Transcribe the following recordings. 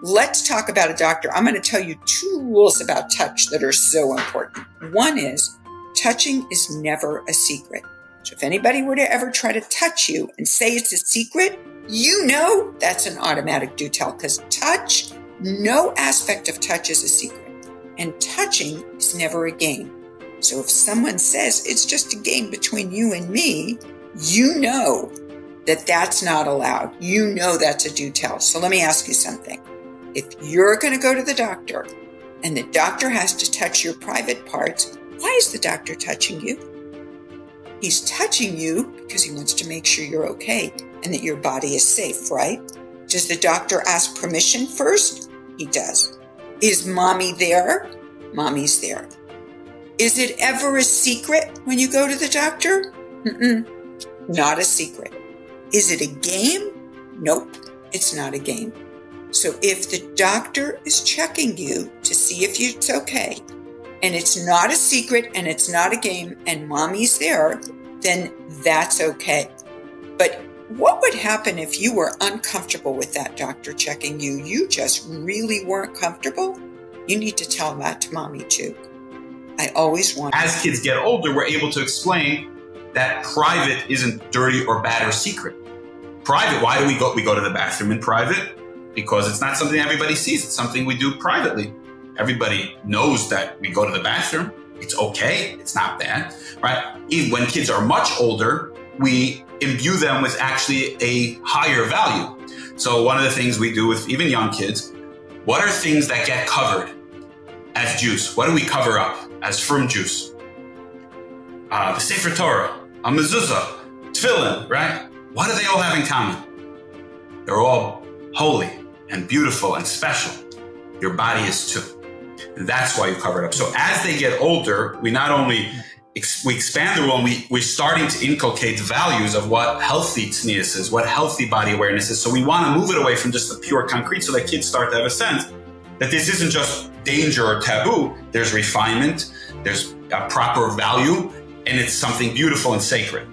let's talk about a doctor. I'm going to tell you 2 rules about touch that are so important. One is touching is never a secret. So if anybody were to ever try to touch you and say it's a secret, you know that's an automatic do tell, because touch, no aspect of touch is a secret. And touching is never a game. So if someone says it's just a game between you and me, you know that that's not allowed. You know that's a do tell. So let me ask you something. If you're going to go to the doctor and the doctor has to touch your private parts, why is the doctor touching you? He's touching you because he wants to make sure you're okay and that your body is safe, right? Does the doctor ask permission first? He does. Is mommy there? Mommy's there. Is it ever a secret when you go to the doctor? Not a secret. Is it a game? Nope, it's not a game. So if the doctor is checking you to see if it's okay, and it's not a secret and it's not a game and mommy's there, then that's okay. But what would happen if you were uncomfortable with that doctor checking you? You just really weren't comfortable? You need to tell that to mommy too. I always want. As kids get older, we're able to explain that private isn't dirty or bad or secret. Private, why do we go? We go to the bathroom in private because it's not something everybody sees. It's something we do privately. Everybody knows that we go to the bathroom. It's okay. It's not bad, right? Even when kids are much older, we imbue them with actually a higher value. So one of the things we do with even young kids, what are things that get covered as Jews? What do we cover up as frum Jews? The Sefer Torah, a mezuzah, tefillin, right? What do they all have in common? They're all holy and beautiful and special. Your body is too. And that's why you cover it up. So as they get older, we not only we expand the role, and we're starting to inculcate the values of what healthy tznius is, what healthy body awareness is. So we want to move it away from just the pure concrete so that kids start to have a sense that this isn't just danger or taboo. There's refinement, there's a proper value, and it's something beautiful and sacred.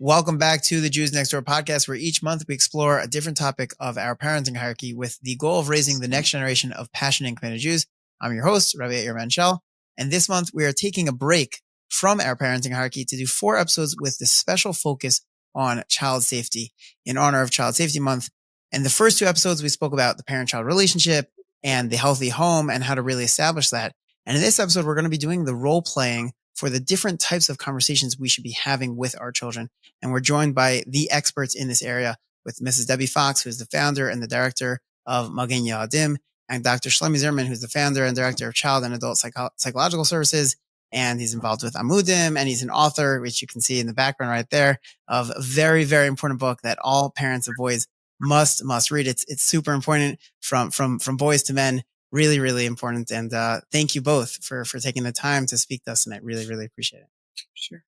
Welcome back to the Jews Next Door podcast, where each month we explore a different topic of our parenting hierarchy with the goal of raising the next generation of passionate and committed Jews. I'm your host, Rabbi Yair Menchel, and this month we are taking a break from our parenting hierarchy to do 4 episodes with this special focus on child safety in honor of Child Safety Month. And the first 2 episodes, we spoke about the parent-child relationship and the healthy home and how to really establish that. And in this episode, we're going to be doing the role playing for the different types of conversations we should be having with our children. And we're joined by the experts in this area with Mrs. Debbie Fox, who's the founder and the director of Magen Yaadim, and Dr. Shloimie Zimmerman, who's the founder and director of Child and Adult Psychological Services. And he's involved with Amudim, and he's an author, which you can see in the background right there, of a very, very important book that all parents of boys must read. It's super important from boys to men. Really, really important. And thank you both for taking the time to speak to us tonight. Really, really appreciate it. Sure.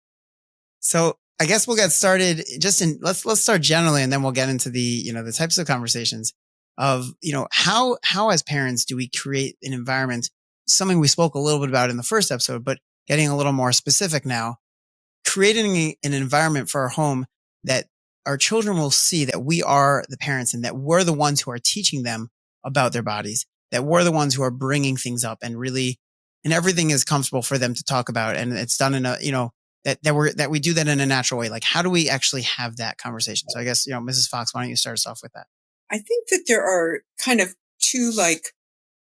So I guess we'll get started let's start generally, and then we'll get into the types of conversations of, how as parents do we create an environment, something we spoke a little bit about in the first episode, but getting a little more specific now, creating an environment for our home that our children will see that we are the parents and that we're the ones who are teaching them about their bodies, that we're the ones who are bringing things up and everything is comfortable for them to talk about. And it's done in that we do that in a natural way. Like, how do we actually have that conversation? So I guess, Mrs. Fox, why don't you start us off with that? I think that there are kind of 2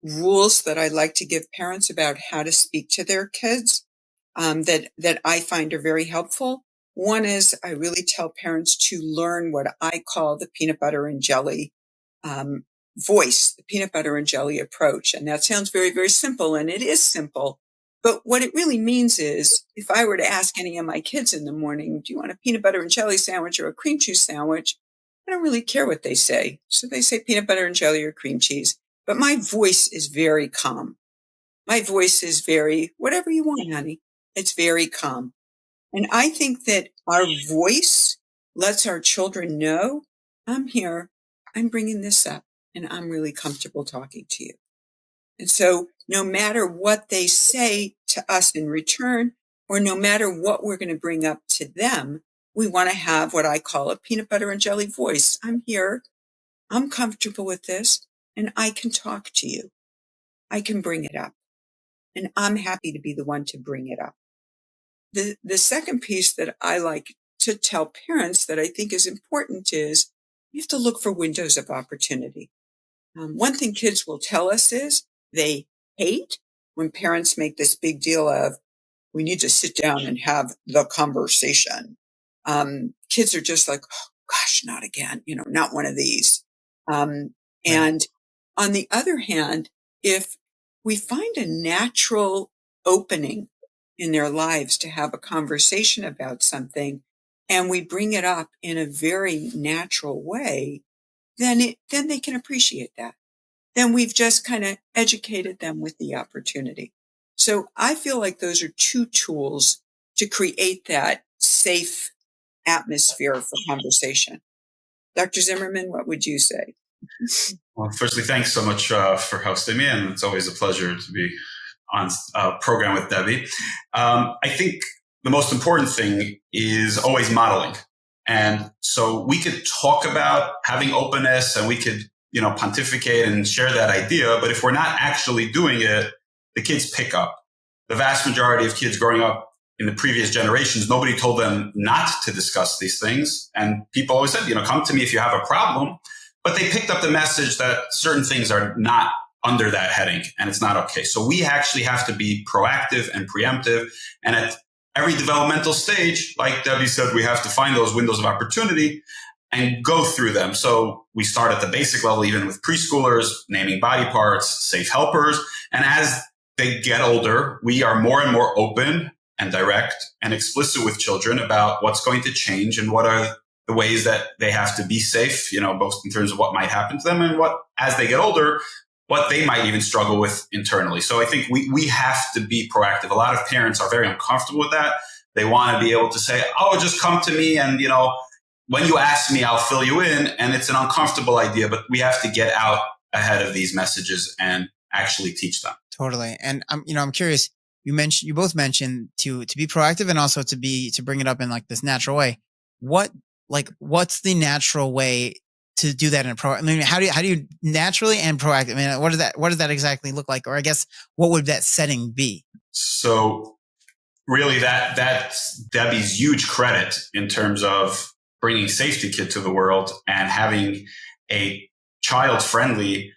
rules that I like to give parents about how to speak to their kids, that I find are very helpful. One is I really tell parents to learn what I call the peanut butter and jelly voice, the peanut butter and jelly approach. And that sounds very, very simple, and it is simple. But what it really means is, if I were to ask any of my kids in the morning, do you want a peanut butter and jelly sandwich or a cream cheese sandwich? I don't really care what they say. So they say peanut butter and jelly or cream cheese. But my voice is very calm. My voice is very, whatever you want, honey. It's very calm. And I think that our voice lets our children know, I'm here, I'm bringing this up, and I'm really comfortable talking to you. And so no matter what they say to us in return, or no matter what we're going to bring up to them, we want to have what I call a peanut butter and jelly voice. I'm here. I'm comfortable with this, and I can talk to you. I can bring it up, and I'm happy to be the one to bring it up. The second piece that I like to tell parents that I think is important is you have to look for windows of opportunity. One thing kids will tell us is they hate when parents make this big deal of, we need to sit down and have the conversation. Kids are just like, oh, gosh, not again, not one of these. And on the other hand, if we find a natural opening in their lives to have a conversation about something and we bring it up in a very natural way, then they can appreciate that. Then we've just kind of educated them with the opportunity. So I feel like those are two tools to create that safe atmosphere for conversation. Dr. Zimmerman, what would you say? Well, firstly, thanks so much for hosting me, and it's always a pleasure to be on a program with Debbie. I think the most important thing is always modeling. And so we could talk about having openness and we could, pontificate and share that idea. But if we're not actually doing it, the kids pick up. The vast majority of kids growing up in the previous generations, nobody told them not to discuss these things. And people always said, come to me if you have a problem. But they picked up the message that certain things are not under that heading and it's not okay. So we actually have to be proactive and preemptive. And at every developmental stage, like Debbie said, we have to find those windows of opportunity and go through them. So we start at the basic level, even with preschoolers, naming body parts, safe helpers. And as they get older, we are more and more open and direct and explicit with children about what's going to change and what are the ways that they have to be safe, both in terms of what might happen to them and what, as they get older, what they might even struggle with internally. So I think we have to be proactive. A lot of parents are very uncomfortable with that. They want to be able to say, oh, just come to me and, when you ask me, I'll fill you in. And it's an uncomfortable idea, but we have to get out ahead of these messages and actually teach them. Totally. And I'm curious, you both mentioned to be proactive and also to bring it up in like this natural way. What's the natural way to do that in a how do you naturally and proactive? I mean, what does that exactly look like? Or I guess what would that setting be? So really that's Debbie's huge credit in terms of bringing Safety Kit to the world and having a child-friendly,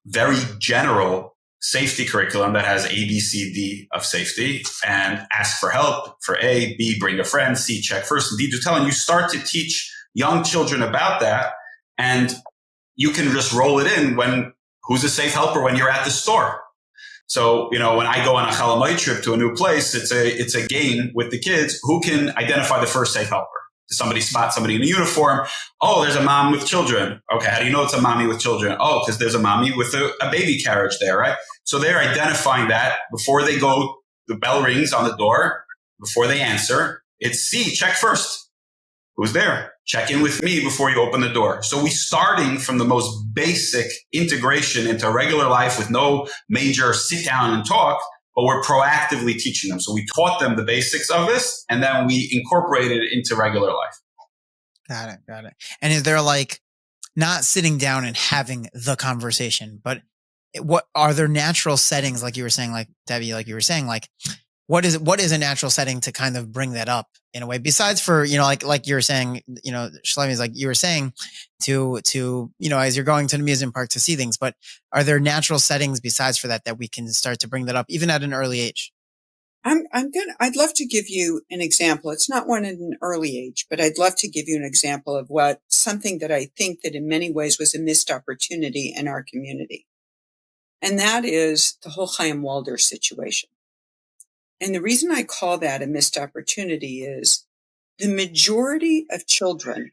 very general safety curriculum that has A, B, C, D of safety, and ask for help for A, B, bring a friend, C, check first, and D, do tell. And you start to teach young children about that, and you can just roll it in who's a safe helper when you're at the store. So, when I go on a Chalamite trip to a new place, it's a game with the kids. Who can identify the first safe helper? Does somebody spot somebody in a uniform? Oh, there's a mom with children. Okay, how do you know it's a mommy with children? Oh, because there's a mommy with a baby carriage there, right? So they're identifying that before they go, the bell rings on the door, before they answer. It's C, check first. Who's there? Check in with me before you open the door. So we starting from the most basic integration into regular life with no major sit down and talk, but we're proactively teaching them. So we taught them the basics of this, and then we incorporated it into regular life. Got it. And is there not sitting down and having the conversation, but what are there natural settings, like you were saying, like Debbie, like you were saying, what is a natural setting to kind of bring that up in a way, besides for, like you were saying, Shloimie, is like you were saying to, as you're going to the amusement park to see things, but are there natural settings besides for that we can start to bring that up even at an early age? I'd love to give you an example. It's not one at an early age, but I'd love to give you an example of something that I think that in many ways was a missed opportunity in our community. And that is the whole Chaim Walder situation. And the reason I call that a missed opportunity is the majority of children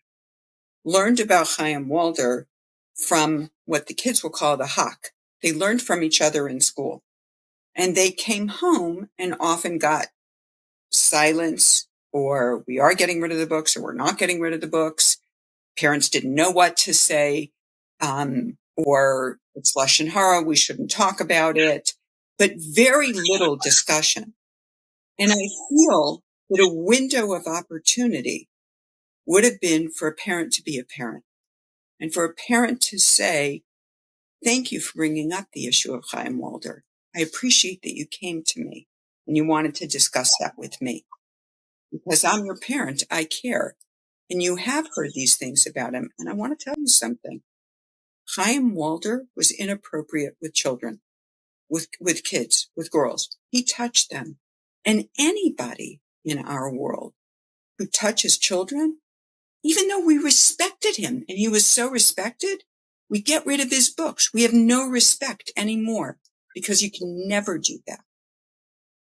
learned about Chaim Walder from what the kids will call the Hak. They learned from each other in school. And they came home and often got silence, or we are getting rid of the books, or we're not getting rid of the books. Parents didn't know what to say, or it's Lashon Hara, we shouldn't talk about it, but very little discussion. And I feel But a window of opportunity would have been for a parent to be a parent and for a parent to say, thank you for bringing up the issue of Chaim Walder. I appreciate that you came to me and you wanted to discuss that with me. Because I'm your parent, I care. And you have heard these things about him. And I want to tell you something. Chaim Walder was inappropriate with children, with kids, with girls. He touched them. And anybody in our world who touches children, even though we respected him and he was so respected, we get rid of his books. We have no respect anymore because you can never do that.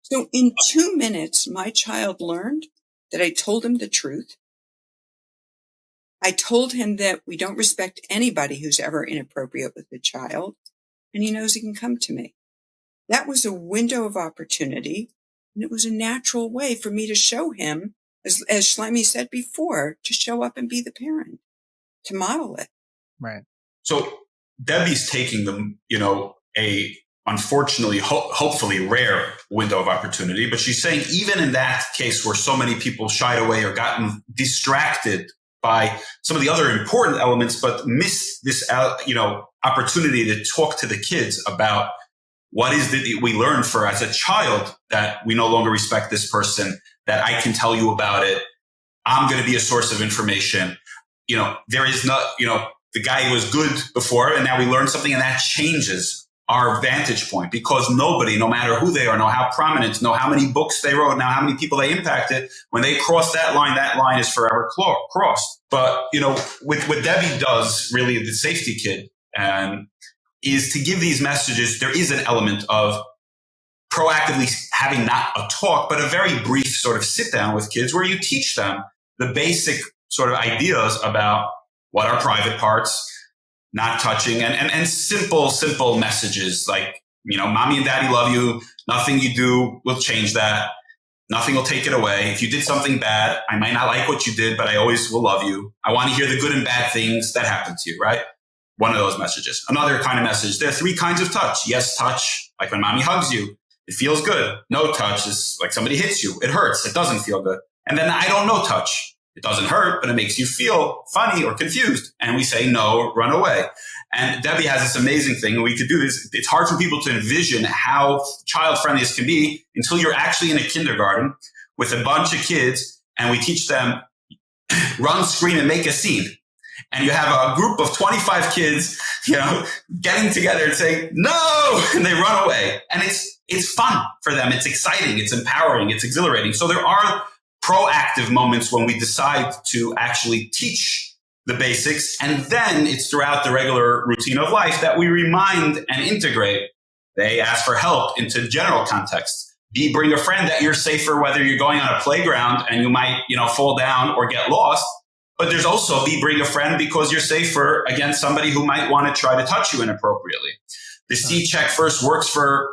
So in 2 minutes, my child learned that I told him the truth. I told him that we don't respect anybody who's ever inappropriate with the child, and he knows he can come to me. That was a window of opportunity, and it was a natural way for me to show him, as Shloimie said before, to show up and be the parent, to model it. Right. So Debbie's taking them, a unfortunately, hopefully rare window of opportunity. But she's saying even in that case where so many people shied away or gotten distracted by some of the other important elements, but missed this, opportunity to talk to the kids about what is it we learned for as a child that we no longer respect this person, that I can tell you about it. I'm going to be a source of information. There is not, the guy was good before and now we learned something, and that changes our vantage point, because nobody, no matter who they are, know how prominent, know how many books they wrote, now how many people they impacted. When they cross that line is forever crossed. But, what Debbie does, really the safety kid, is to give these messages. There is an element of proactively having not a talk, but a very brief sort of sit down with kids where you teach them the basic sort of ideas about what are private parts, not touching, and simple messages like, mommy and daddy love you. Nothing you do will change that. Nothing will take it away. If you did something bad, I might not like what you did, but I always will love you. I want to hear the good and bad things that happen to you, right? One of those messages. Another kind of message. There are 3 kinds of touch. Yes, touch, like when mommy hugs you. It feels good. No touch is like somebody hits you. It hurts. It doesn't feel good. And then I don't know touch. It doesn't hurt, but it makes you feel funny or confused. And we say, no, run away. And Debbie has this amazing thing, and we could do this. It's hard for people to envision how child-friendly this can be until you're actually in a kindergarten with a bunch of kids, and we teach them run, scream, and make a scene. And you have a group of 25 kids, getting together and saying, no, and they run away. And it's fun for them. It's exciting. It's empowering. It's exhilarating. So there are proactive moments when we decide to actually teach the basics. And then it's throughout the regular routine of life that we remind and integrate. They ask for help into general context. Bring a friend that you're safer, whether you're going on a playground and you might, fall down or get lost. But there's also bring a friend because you're safer against somebody who might want to try to touch you inappropriately. The C check first works for,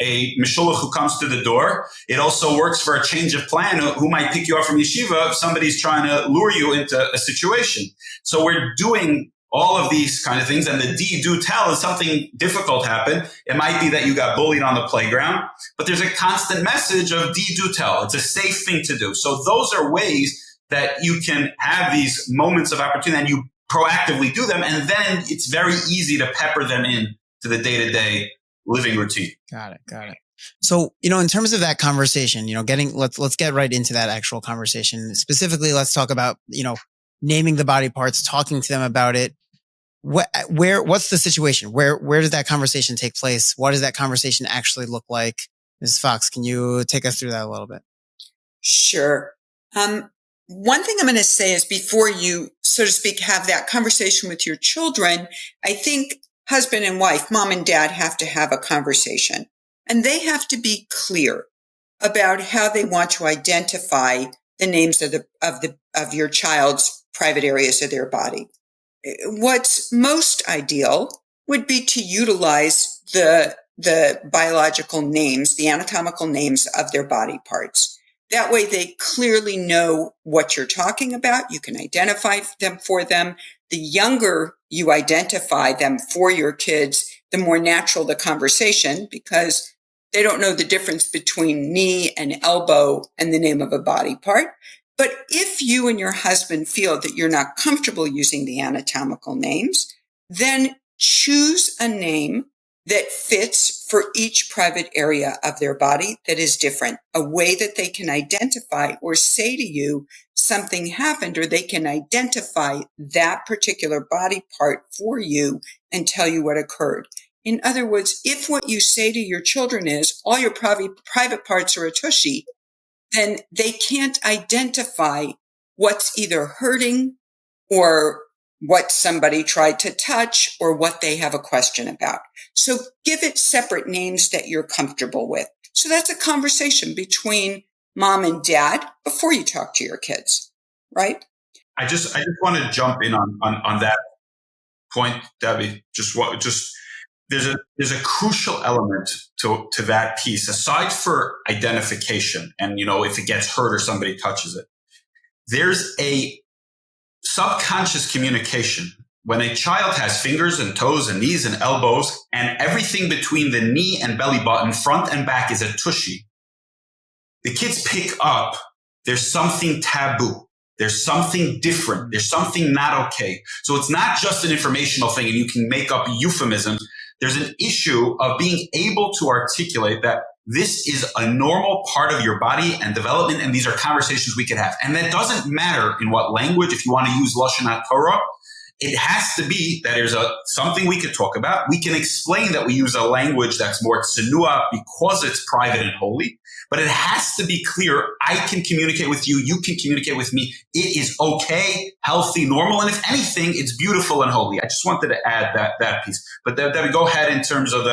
a mishulach who comes to the door. It also works for a change of plan who might pick you up from yeshiva if somebody's trying to lure you into a situation. So we're doing all of these kind of things. And the do tell is something difficult happened. It might be that you got bullied on the playground, but there's a constant message of do tell. It's a safe thing to do. So those are ways that you can have these moments of opportunity and you proactively do them. And then it's very easy to pepper them in to the day-to-day living routine. Got it. So, in terms of that conversation, let's get right into that actual conversation. Specifically, let's talk about, naming the body parts, talking to them about it. What's the situation? Where does that conversation take place? What does that conversation actually look like? Ms. Fox, can you take us through that a little bit? Sure. One thing I'm going to say is before you, so to speak, have that conversation with your children, I think husband and wife, mom and dad have to have a conversation, and they have to be clear about how they want to identify the names of your child's private areas of their body. What's most ideal would be to utilize the biological names, the anatomical names of their body parts. That way they clearly know what you're talking about. You can identify them for them. The younger you identify them for your kids, the more natural the conversation, because They don't know the difference between knee and elbow and the name of a body part. But if you and your husband feel that you're not comfortable using the anatomical names, then choose a name that fits for each private area of their body that is different, a way that they can identify or say to you something happened, or they can identify that particular body part for you and tell you what occurred. In other words, if what you say to your children is all your private parts are a tushy, then they can't identify what's either hurting or what somebody tried to touch or what they have a question about. So give it separate names that you're comfortable with. So that's a conversation between mom and dad before you talk to your kids, right? I just want to jump in on that point, Debbie. There's a crucial element to that piece, aside for identification and, if it gets hurt or somebody touches it. There's a subconscious communication. When a child has fingers and toes and knees and elbows and everything between the knee and belly button, front and back, is a tushy, the kids pick up there's something taboo. There's something different. There's something not okay. So it's not just an informational thing and you can make up euphemisms. There's an issue of being able to articulate that this is a normal part of your body and development, and these are conversations we could have. And that doesn't matter in what language. If you want to use Lashon HaTorah, it has to be that there's something we could talk about. We can explain that we use a language that's more tsenua because it's private and holy, but it has to be clear. I can communicate with you. You can communicate with me. It is okay, healthy, normal. And if anything, it's beautiful and holy. I just wanted to add that piece. But Debbie, go ahead in terms of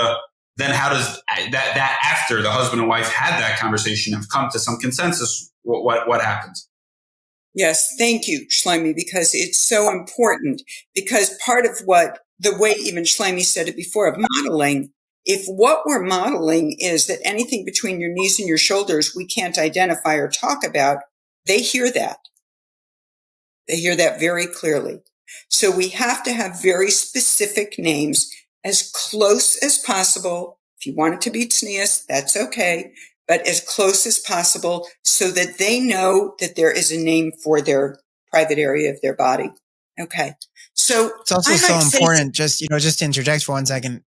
then how does that after the husband and wife had that conversation and have come to some consensus, what happens? Yes, thank you, Shloimie, because it's so important. Because part of the way even Shloimie said it before of modeling, if what we're modeling is that anything between your knees and your shoulders we can't identify or talk about, they hear that. They hear that very clearly. So we have to have very specific names, as close as possible. If you want it to be tznius, that's okay, but as close as possible so that they know that there is a name for their private area of their body. Okay. So it's also so important, just to interject for 1 second,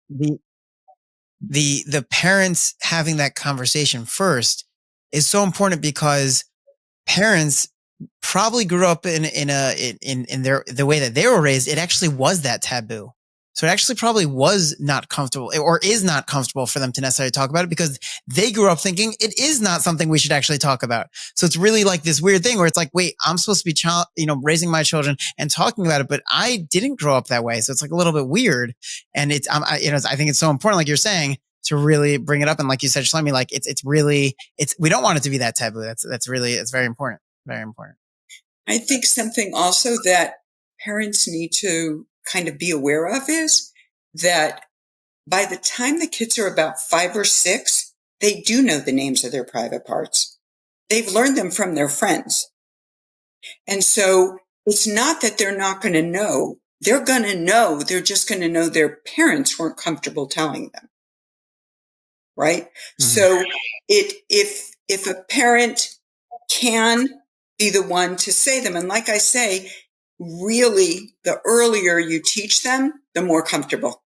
the parents having that conversation first is so important, because parents probably grew up in the way that they were raised. It actually was that taboo. So it actually probably was not comfortable, or is not comfortable for them to necessarily talk about it, because they grew up thinking it is not something we should actually talk about. So it's really like this weird thing where it's like, wait, I'm supposed to be raising my children and talking about it, but I didn't grow up that way. So it's like a little bit weird. And I think it's so important, like you're saying, to really bring it up. And like you said, Shloimie, like we don't want it to be that taboo. It's very important. Very important. I think something also that parents need to kind of be aware of is that by the time the kids are about 5 or 6, they do know the names of their private parts. They've learned them from their friends. And so it's not that they're not going to know. They're going to know. They're just going to know their parents weren't comfortable telling them. Right? Mm-hmm. So if a parent can be the one to say them, and like I say, really, the earlier you teach them, the more comfortable.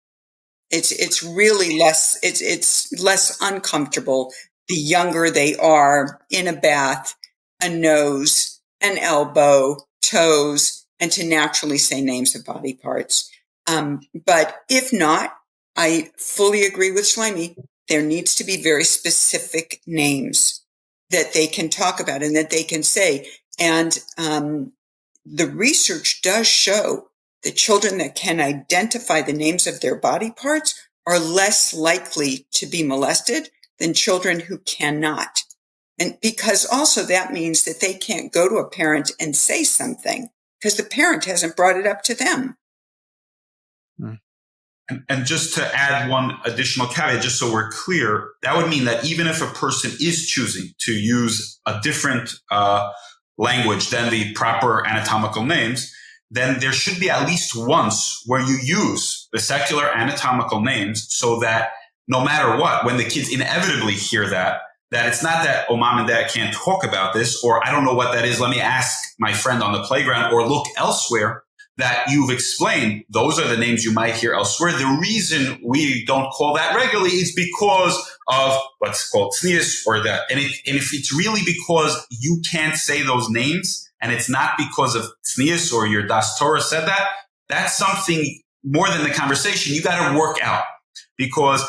It's really less, it's less uncomfortable the younger they are in a bath, a nose, an elbow, toes, and to naturally say names of body parts. But if not, I fully agree with Shloimie. There needs to be very specific names that they can talk about and that they can say. And the research does show that children that can identify the names of their body parts are less likely to be molested than children who cannot. And because also that means that they can't go to a parent and say something because the parent hasn't brought it up to them. And just to add one additional caveat, just so we're clear, that would mean that even if a person is choosing to use a different language than the proper anatomical names, then there should be at least once where you use the secular anatomical names so that no matter what, when the kids inevitably hear that it's not that, oh, mom and dad can't talk about this, or I don't know what that is, let me ask my friend on the playground or look elsewhere, that you've explained, those are the names you might hear elsewhere. The reason we don't call that regularly is because of what's called tznius or that. And if it's really because you can't say those names and it's not because of tznius or your das Torah said that, that's something more than the conversation you got to work out, because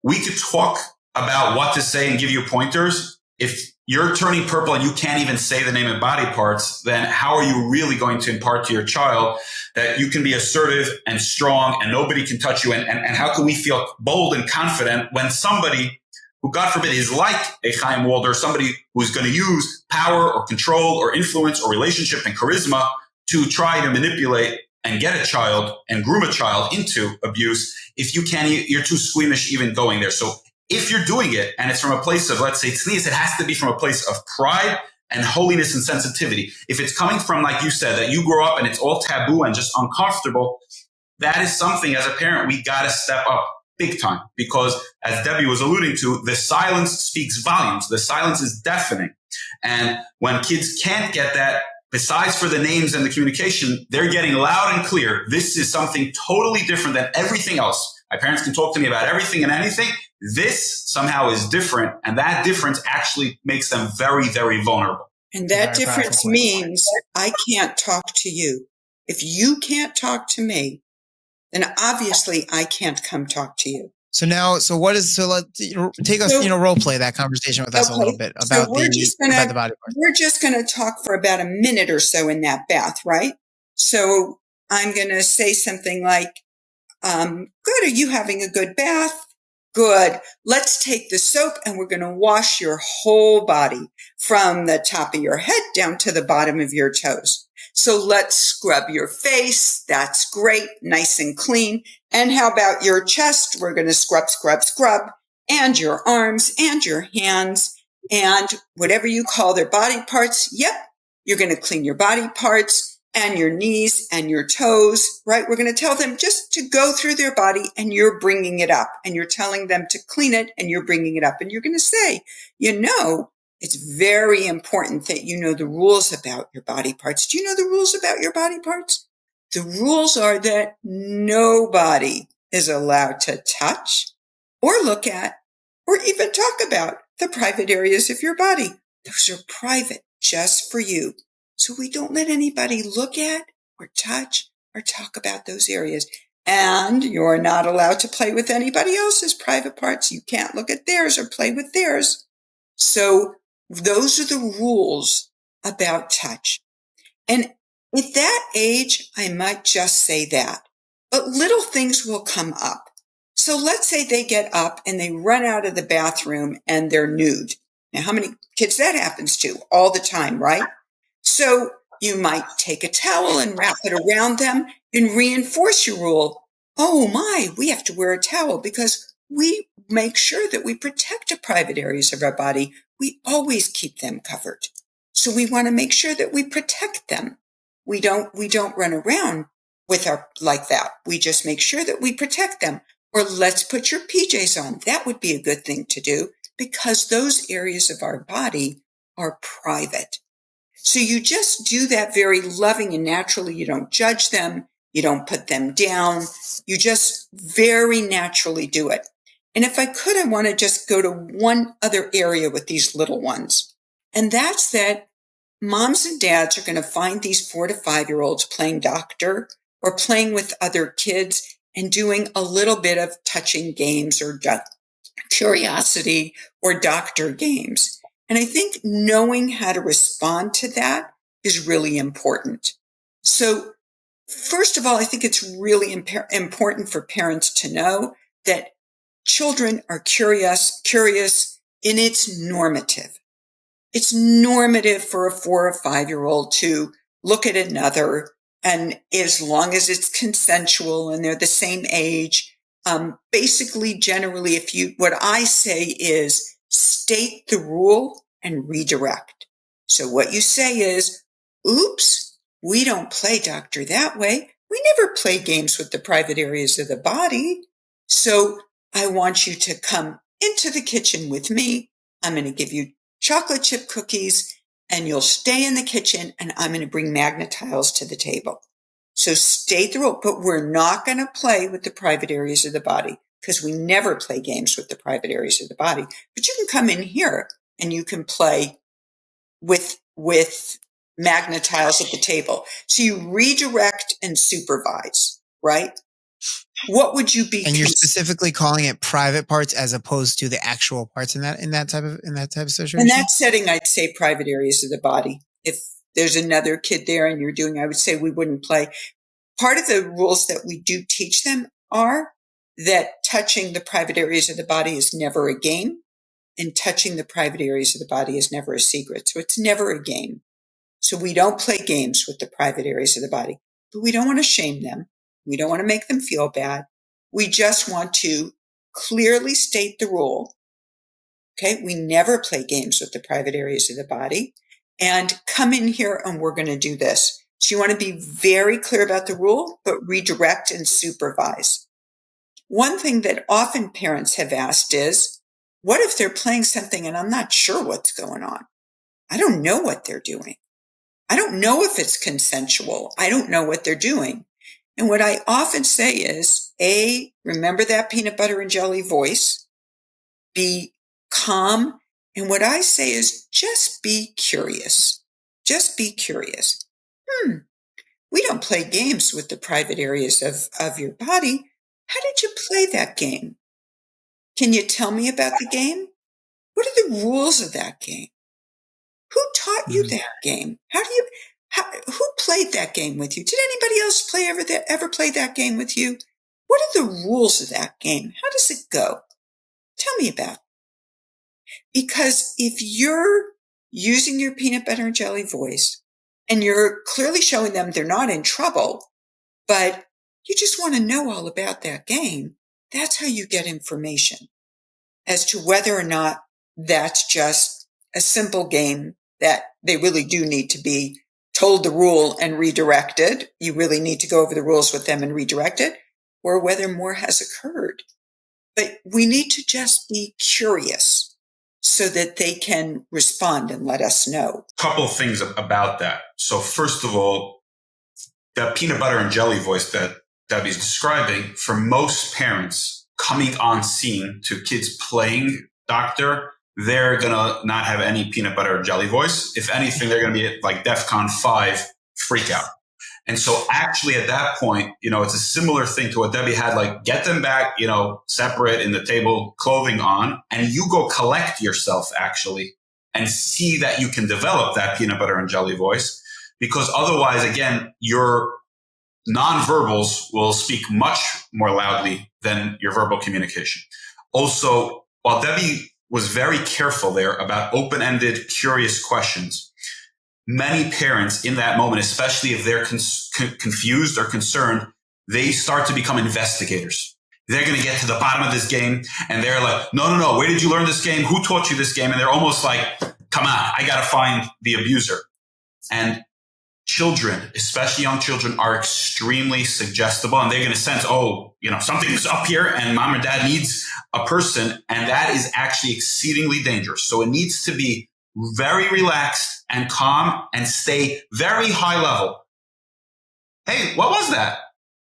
we could talk about what to say and give you pointers. If you're turning purple and you can't even say the name of body parts, then how are you really going to impart to your child that you can be assertive and strong and nobody can touch you? And how can we feel bold and confident when somebody who, God forbid, is like a Chaim Walder, somebody who's going to use power or control or influence or relationship and charisma to try to manipulate and get a child and groom a child into abuse, if you can't, you're too squeamish even going there. So if you're doing it and it's from a place of, let's say, tznius, it has to be from a place of pride and holiness and sensitivity. If it's coming from, like you said, that you grow up and it's all taboo and just uncomfortable, that is something as a parent we got to step up big time, because as Debbie was alluding to, the silence speaks volumes. The silence is deafening. And when kids can't get that, besides for the names and the communication, they're getting loud and clear. This is something totally different than everything else. My parents can talk to me about everything and anything. This somehow is different. And that difference actually makes them very, very vulnerable. And that difference means I can't talk to you. If you can't talk to me, then obviously I can't come talk to you. So let's take us, role play that conversation with us a little bit about the body part. We're just going to talk for about a minute or so in that bath, right? So I'm going to say something like, good, are you having a good bath? Good. Let's take the soap and we're going to wash your whole body from the top of your head down to the bottom of your toes. So let's scrub your face. That's great. Nice and clean. And how about your chest? We're going to scrub, and your arms and your hands and whatever you call their body parts. Yep. You're going to clean your body parts and your knees and your toes, right? We're going to tell them just to go through their body and you're bringing it up and you're telling them to clean it and you're bringing it up. And you're going to say, it's very important that you know the rules about your body parts. Do you know the rules about your body parts? The rules are that nobody is allowed to touch or look at or even talk about the private areas of your body. Those are private just for you. So we don't let anybody look at or touch or talk about those areas. And you're not allowed to play with anybody else's private parts. You can't look at theirs or play with theirs. So those are the rules about touch. And at that age, I might just say that. But little things will come up. So let's say they get up and they run out of the bathroom and they're nude. Now, how many kids that happens to? All the time, right? So you might take a towel and wrap it around them and reinforce your rule. Oh my, we have to wear a towel because we make sure that we protect the private areas of our body. We always keep them covered. So we want to make sure that we protect them. We don't run around like that. We just make sure that we protect them. Or let's put your PJs on. That would be a good thing to do because those areas of our body are private. So you just do that very loving and naturally. You don't judge them. You don't put them down. You just very naturally do it. And if I could, I want to just go to one other area with these little ones. And that's that moms and dads are going to find these 4 to 5-year-olds playing doctor or playing with other kids and doing a little bit of touching games or curiosity or doctor games. And I think knowing how to respond to that is really important. So first of all, I think it's really important for parents to know that children are curious, and it's normative. It's normative for a 4 or 5-year-old to look at another, and as long as it's consensual and they're the same age, basically, generally, what I say is state the rule and redirect. So what you say is, oops, we don't play doctor that way. We never play games with the private areas of the body. So I want you to come into the kitchen with me. I'm going to give you chocolate chip cookies and you'll stay in the kitchen and I'm going to bring Magna-Tiles to the table. So state the rule, but we're not going to play with the private areas of the body because we never play games with the private areas of the body. But you can come in here and you can play with Magna-Tiles at the table. So you redirect and supervise, right? What would you be? And you're specifically calling it private parts as opposed to the actual parts in that type of situation? In that setting, I'd say private areas of the body. If there's another kid there and you're doing, I would say we wouldn't play. Part of the rules that we do teach them are that touching the private areas of the body is never a game, and touching the private areas of the body is never a secret. So it's never a game. So we don't play games with the private areas of the body, but we don't want to shame them. We don't want to make them feel bad. We just want to clearly state the rule. Okay, we never play games with the private areas of the body. And come in here and we're going to do this. So you want to be very clear about the rule, but redirect and supervise. One thing that often parents have asked is, what if they're playing something and I'm not sure what's going on? I don't know what they're doing. I don't know if it's consensual. I don't know what they're doing. And what I often say is, A, remember that peanut butter and jelly voice. Be calm. And what I say is just be curious. Just be curious. We don't play games with the private areas of your body. How did you play that game? Can you tell me about the game? What are the rules of that game? Who taught you that game? Who played that game with you? Did anybody else ever play that game with you? What are the rules of that game? How does it go? Tell me about it. Because if you're using your peanut butter and jelly voice and you're clearly showing them they're not in trouble, but you just want to know all about that game, that's how you get information as to whether or not that's just a simple game that they really do need to be told the rule and redirected. You really need to go over the rules with them and redirect it, or whether more has occurred. But we need to just be curious so that they can respond and let us know. A couple of things about that. So first of all, that peanut butter and jelly voice that Debbie's describing, for most parents coming on scene to kids playing doctor, they're going to not have any peanut butter or jelly voice. If anything, they're going to be at like DEFCON 5 freak out. And so actually at that point, it's a similar thing to what Debbie had, like get them back, separate in the table, clothing on, and you go collect yourself actually and see that you can develop that peanut butter and jelly voice, because otherwise, again, your nonverbals will speak much more loudly than your verbal communication. Also, while Debbie was very careful there about open-ended, curious questions, many parents in that moment, especially if they're confused or concerned, they start to become investigators. They're going to get to the bottom of this game and they're like, no, where did you learn this game? Who taught you this game? And they're almost like, come on, I got to find the abuser. And children, especially young children, are extremely suggestible and they're going to sense, something's up here and mom or dad needs a person. And that is actually exceedingly dangerous. So it needs to be very relaxed and calm and stay very high level. Hey, what was that?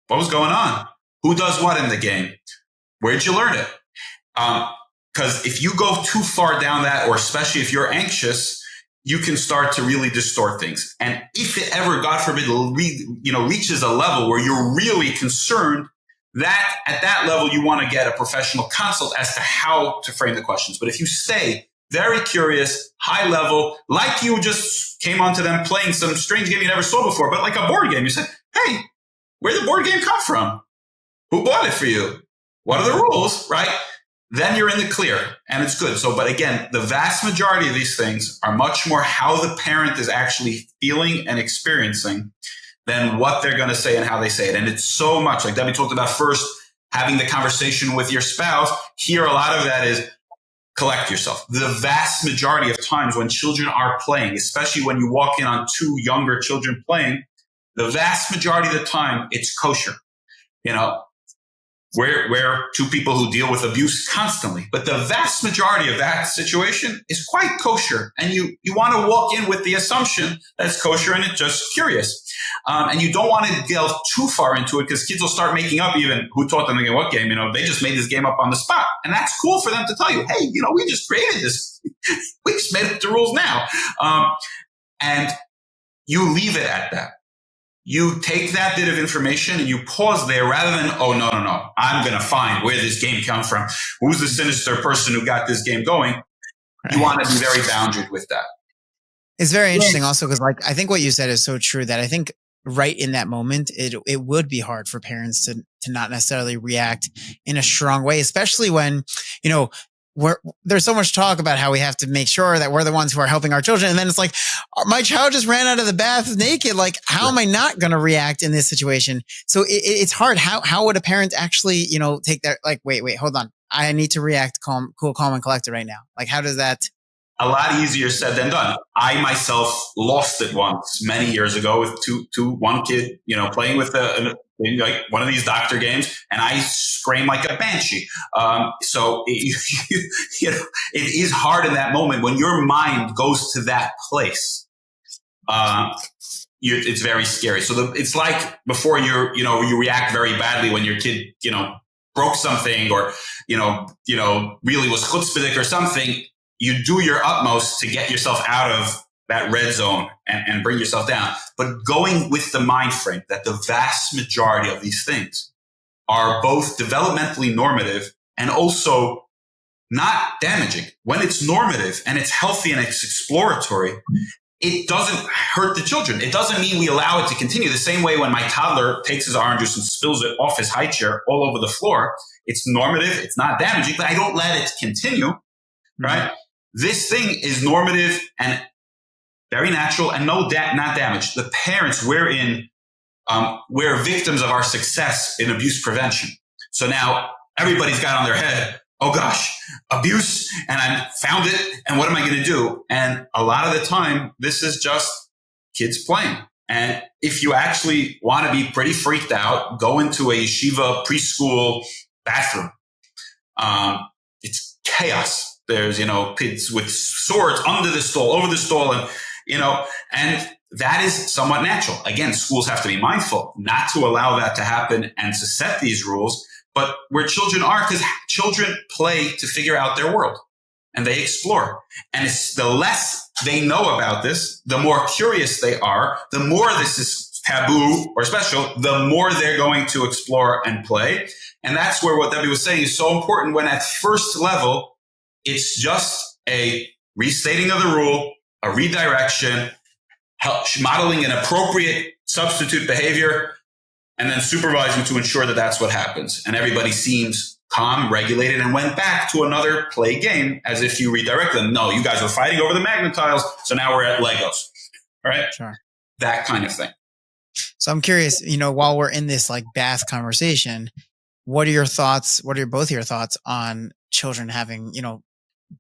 What was going on? Who does what in the game? Where'd you learn it? Because if you go too far down that, or especially if you're anxious, you can start to really distort things. And if it ever, God forbid, reaches a level where you're really concerned, that at that level, you want to get a professional consult as to how to frame the questions. But if you stay very curious, high level, like you just came onto them playing some strange game you never saw before, but like a board game, you said, hey, where'd the board game come from? Who bought it for you? What are the rules, right? Then you're in the clear and it's good. So, but again, the vast majority of these things are much more how the parent is actually feeling and experiencing than what they're going to say and how they say it. And it's so much like Debbie talked about first, having the conversation with your spouse. Here, a lot of that is collect yourself. The vast majority of times when children are playing, especially when you walk in on two younger children playing, the vast majority of the time it's kosher. We're two people who deal with abuse constantly. But the vast majority of that situation is quite kosher. And you want to walk in with the assumption that it's kosher and it's just curious. And you don't want to delve too far into it because kids will start making up even who taught them what game. They just made this game up on the spot. And that's cool for them to tell you, hey, we just created this. We just made up the rules now. And you leave it at that. You take that bit of information and you pause there rather than, oh, no, I'm going to find where this game comes from. Who's the sinister person who got this game going? You want to be very boundaried with that. It's very interesting also because I think what you said is so true that I think right in that moment, it would be hard for parents to not necessarily react in a strong way, especially when, there's so much talk about how we have to make sure that we're the ones who are helping our children. And then it's like, my child just ran out of the bath naked. Like, how am I not going to react in this situation? So it's hard. How would a parent actually, take that? Like, wait, hold on. I need to react calm, and collected right now. Like, how does that? A lot easier said than done. I myself lost it once many years ago with one kid, playing with one of these doctor games, and I screamed like a banshee. So it is hard in that moment when your mind goes to that place. It's very scary. So it's like before you react very badly when your kid broke something or really was chutzpahdik or something. You do your utmost to get yourself out of that red zone and bring yourself down. But going with the mind frame that the vast majority of these things are both developmentally normative and also not damaging. When it's normative and it's healthy and it's exploratory, it doesn't hurt the children. It doesn't mean we allow it to continue. The same way when my toddler takes his orange juice and spills it off his high chair all over the floor, it's normative, it's not damaging, but I don't let it continue, right? This thing is normative and very natural and not damaged. The parents, we're victims of our success in abuse prevention. So now everybody's got on their head, oh gosh, abuse, and I found it, and what am I going to do? And a lot of the time, this is just kids playing. And if you actually want to be pretty freaked out, go into a yeshiva preschool bathroom. It's chaos. There's, kids with swords under the stall, over the stall, and that is somewhat natural. Again, schools have to be mindful not to allow that to happen and to set these rules, but where children are, because children play to figure out their world and they explore. And it's the less they know about this, the more curious they are, the more this is taboo or special, the more they're going to explore and play. And that's where what Debbie was saying is so important when at first level, it's just a restating of the rule, a redirection, modeling an appropriate substitute behavior, and then supervising to ensure that that's what happens. And everybody seems calm, regulated, and went back to another play game as if you redirect them. No, you guys were fighting over the magnet tiles, so now we're at Legos. All right? Sure. That kind of thing. So I'm curious, while we're in this bath conversation, what are both of your thoughts on children having,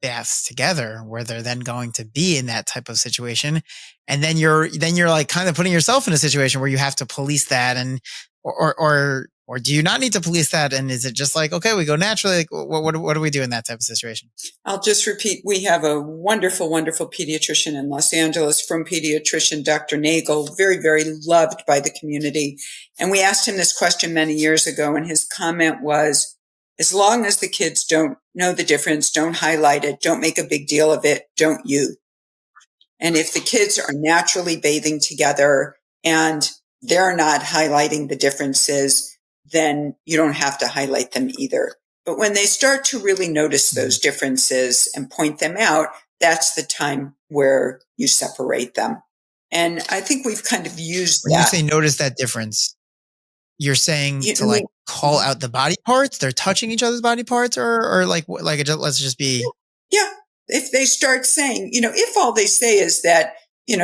baths together where they're then going to be in that type of situation, and then you're kind of putting yourself in a situation where you have to police that, and or do you not need to police that, and is it just okay, we go naturally? What do we do in that type of situation? I'll just repeat, we have a wonderful pediatrician in Los Angeles, from pediatrician Dr. Nagel, very, very loved by the community, and we asked him this question many years ago, and his comment was, as long as the kids don't know the difference, don't highlight it, don't make a big deal of it, don't you. And if the kids are naturally bathing together and they're not highlighting the differences, then you don't have to highlight them either. But when they start to really notice those differences and point them out, that's the time where you separate them. And I think we've kind of used that. When you say notice that difference, you're saying to call out the body parts? They're touching each other's body parts, or let's just be. Yeah. If they start saying, if all they say is that,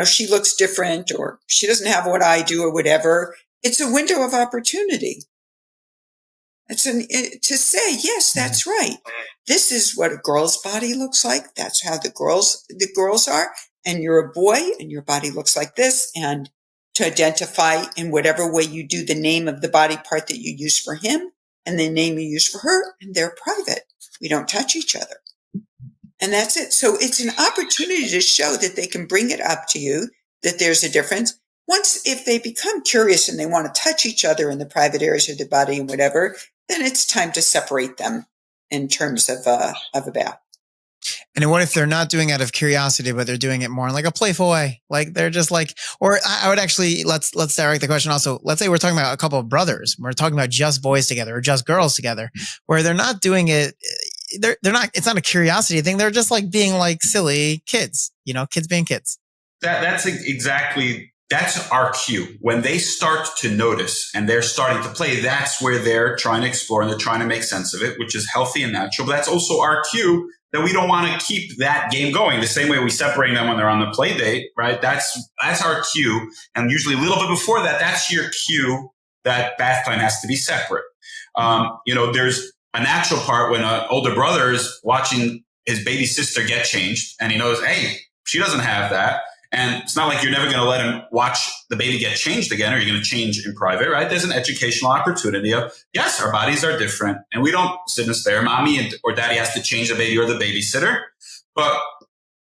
she looks different or she doesn't have what I do or whatever, it's a window of opportunity. To say, yes, that's right. This is what a girl's body looks like. That's how the girls are. And you're a boy and your body looks like this. And to identify in whatever way you do the name of the body part that you use for him, and the name you use for her, and they're private. We don't touch each other. And that's it. So it's an opportunity to show that they can bring it up to you, that there's a difference. Once, if they become curious and they want to touch each other in the private areas of the body and whatever, then it's time to separate them in terms of a bath. And what if they're not doing it out of curiosity, but they're doing it more in like a playful way? Like they're just like, or I would actually, let's direct the question also. Let's say we're talking about a couple of brothers. We're talking about just boys together or just girls together, where they're not doing it. They're not, it's not a curiosity thing. They're just like being like silly kids, kids being kids. That's exactly, that's our cue. When they start to notice and they're starting to play, that's where they're trying to explore and they're trying to make sense of it, which is healthy and natural. But that's also our cue that we don't want to keep that game going the same way we separate them when they're on the play date, right? That's our cue. And usually a little bit before that, that's your cue that bath time has to be separate. There's a natural part when an older brother is watching his baby sister get changed and he knows, hey, she doesn't have that. And it's not like you're never going to let him watch the baby get changed again, or you're going to change in private, right? There's an educational opportunity of, yes, our bodies are different and we don't sit and stare. Mommy or daddy has to change the baby or the babysitter, but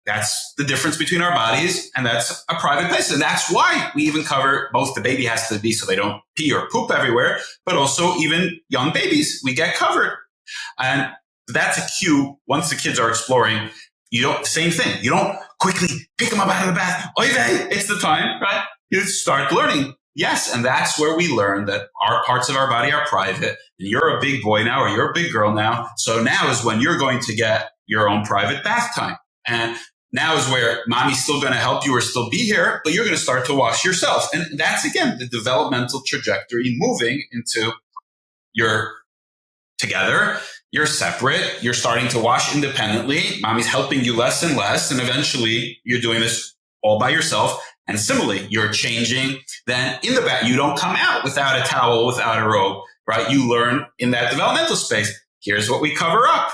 that's the difference between our bodies, and that's a private place. And that's why we even cover both the baby has to be so they don't pee or poop everywhere, but also even young babies, we get covered. And that's a cue. Once the kids are exploring, same thing. You don't quickly pick them up out of the bath. Oy vey, it's the time, right? You start learning. Yes. And that's where we learn that our parts of our body are private. And you're a big boy now, or you're a big girl now. So now is when you're going to get your own private bath time. And now is where mommy's still going to help you or still be here, but you're going to start to wash yourself. And that's, again, the developmental trajectory moving into you're together, you're separate, you're starting to wash independently, mommy's helping you less and less, and eventually you're doing this all by yourself. And similarly, you're changing. Then in the bath, you don't come out without a towel, without a robe, right? You learn in that developmental space. Here's what we cover up.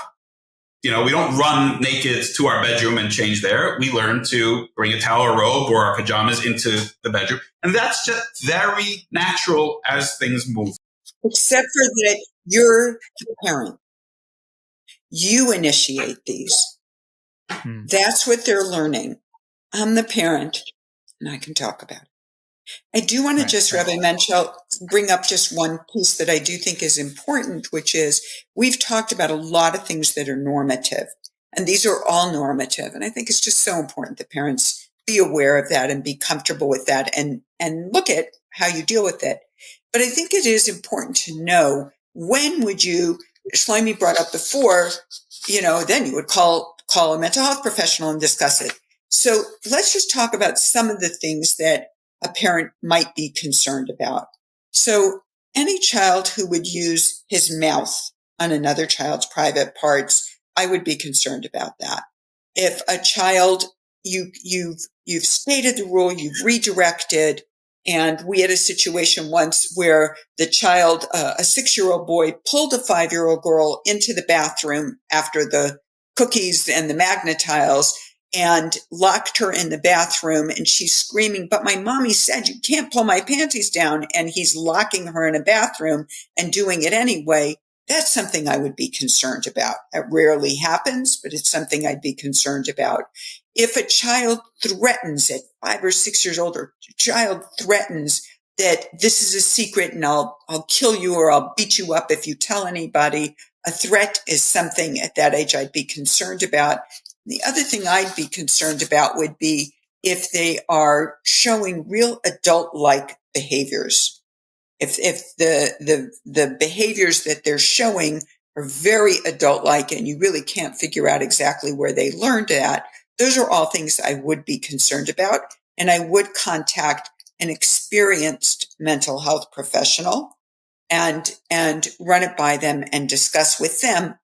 We don't run naked to our bedroom and change there. We learn to bring a towel or robe or our pajamas into the bedroom. And that's just very natural as things move. Except for that you're the parent. You initiate these. That's what they're learning. I'm the parent, and I can talk about it. I do want to Rabbi Menchel, bring up just one piece that I do think is important, which is we've talked about a lot of things that are normative, and these are all normative. And I think it's just so important that parents be aware of that and be comfortable with that and look at how you deal with it. But I think it is important to know when would you, Shloimie brought up before, then you would call a mental health professional and discuss it. So let's just talk about some of the things that a parent might be concerned about. So any child who would use his mouth on another child's private parts, I would be concerned about that. If a child, you've stated the rule, you've redirected, and we had a situation once where the child, a 6-year-old boy, pulled a 5-year-old girl into the bathroom after the cookies and the magnetiles and locked her in the bathroom, and she's screaming, "But my mommy said you can't pull my panties down," and he's locking her in a bathroom and doing it anyway. That's something I would be concerned about. It rarely happens, but it's something I'd be concerned about. If a child threatens at 5 or 6 years old, or a child threatens that this is a secret and I'll kill you or I'll beat you up if you tell anybody, a threat is something at that age I'd be concerned about. The other thing I'd be concerned about would be if they are showing real adult-like behaviors. If the behaviors that they're showing are very adult-like and you really can't figure out exactly where they learned that, those are all things I would be concerned about. And I would contact an experienced mental health professional and run it by them and discuss with them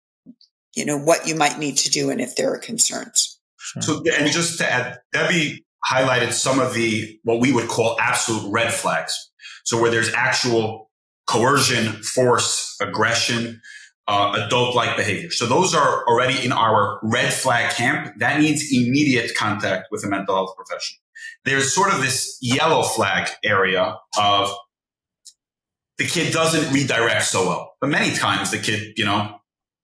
what you might need to do and if there are concerns. Sure. So, and just to add, Debbie highlighted some of what we would call absolute red flags. So where there's actual coercion, force, aggression, adult-like behavior. So those are already in our red flag camp. That needs immediate contact with a mental health professional. There's sort of this yellow flag area of the kid doesn't redirect so well. But many times the kid,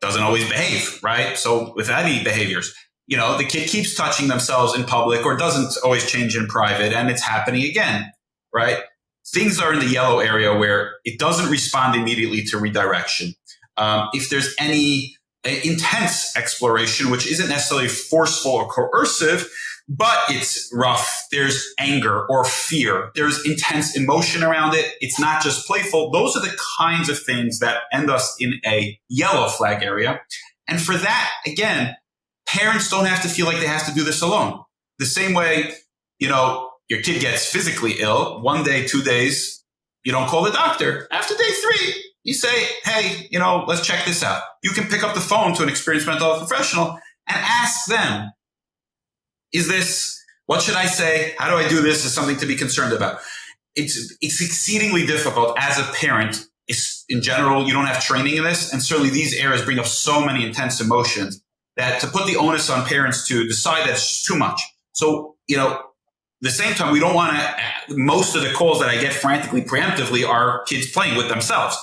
doesn't always behave, right? So with any behaviors, the kid keeps touching themselves in public or doesn't always change in private, and it's happening again, right? Things are in the yellow area where it doesn't respond immediately to redirection. If there's any intense exploration, which isn't necessarily forceful or coercive, but it's rough, there's anger or fear, there's intense emotion around it, it's not just playful. Those are the kinds of things that end us in a yellow flag area. And for that, again, parents don't have to feel like they have to do this alone. The same way, your kid gets physically ill, 1 day, 2 days, you don't call the doctor. After day 3, you say, hey, let's check this out. You can pick up the phone to an experienced mental health professional and ask them, what should I say? How do I do this? Is something to be concerned about. It's exceedingly difficult as a parent. In general, you don't have training in this. And certainly these areas bring up so many intense emotions that to put the onus on parents to decide that's just too much. So, the same time, we don't want to, most of the calls that I get frantically, preemptively are kids playing with themselves.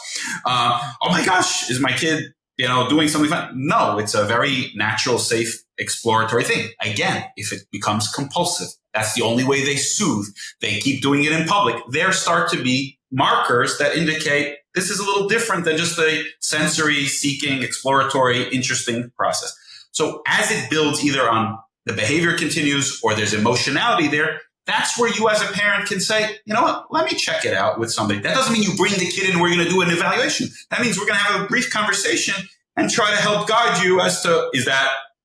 Oh my gosh, is my kid, doing something fun? No, it's a very natural, safe, exploratory thing. Again, if it becomes compulsive, that's the only way they soothe. They keep doing it in public. There start to be markers that indicate this is a little different than just a sensory seeking, exploratory, interesting process. So as it builds either on the behavior continues or there's emotionality there, that's where you as a parent can say, you know what, let me check it out with somebody. That doesn't mean you bring the kid in and we're going to do an evaluation. That means we're going to have a brief conversation and try to help guide you as to,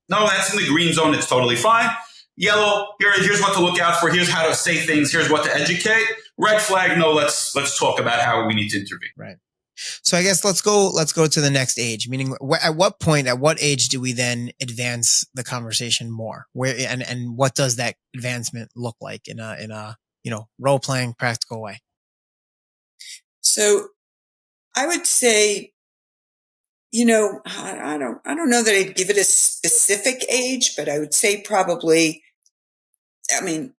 no, that's in the green zone. It's totally fine. Yellow, here's what to look out for. Here's how to say things. Here's what to educate. Red flag, no, let's talk about how we need to intervene. Right. So I guess let's go to the next age, meaning at what age do we then advance the conversation more? And what does that advancement look like in a role playing practical way? So I would say, I don't know that I'd give it a specific age, but I would say probably,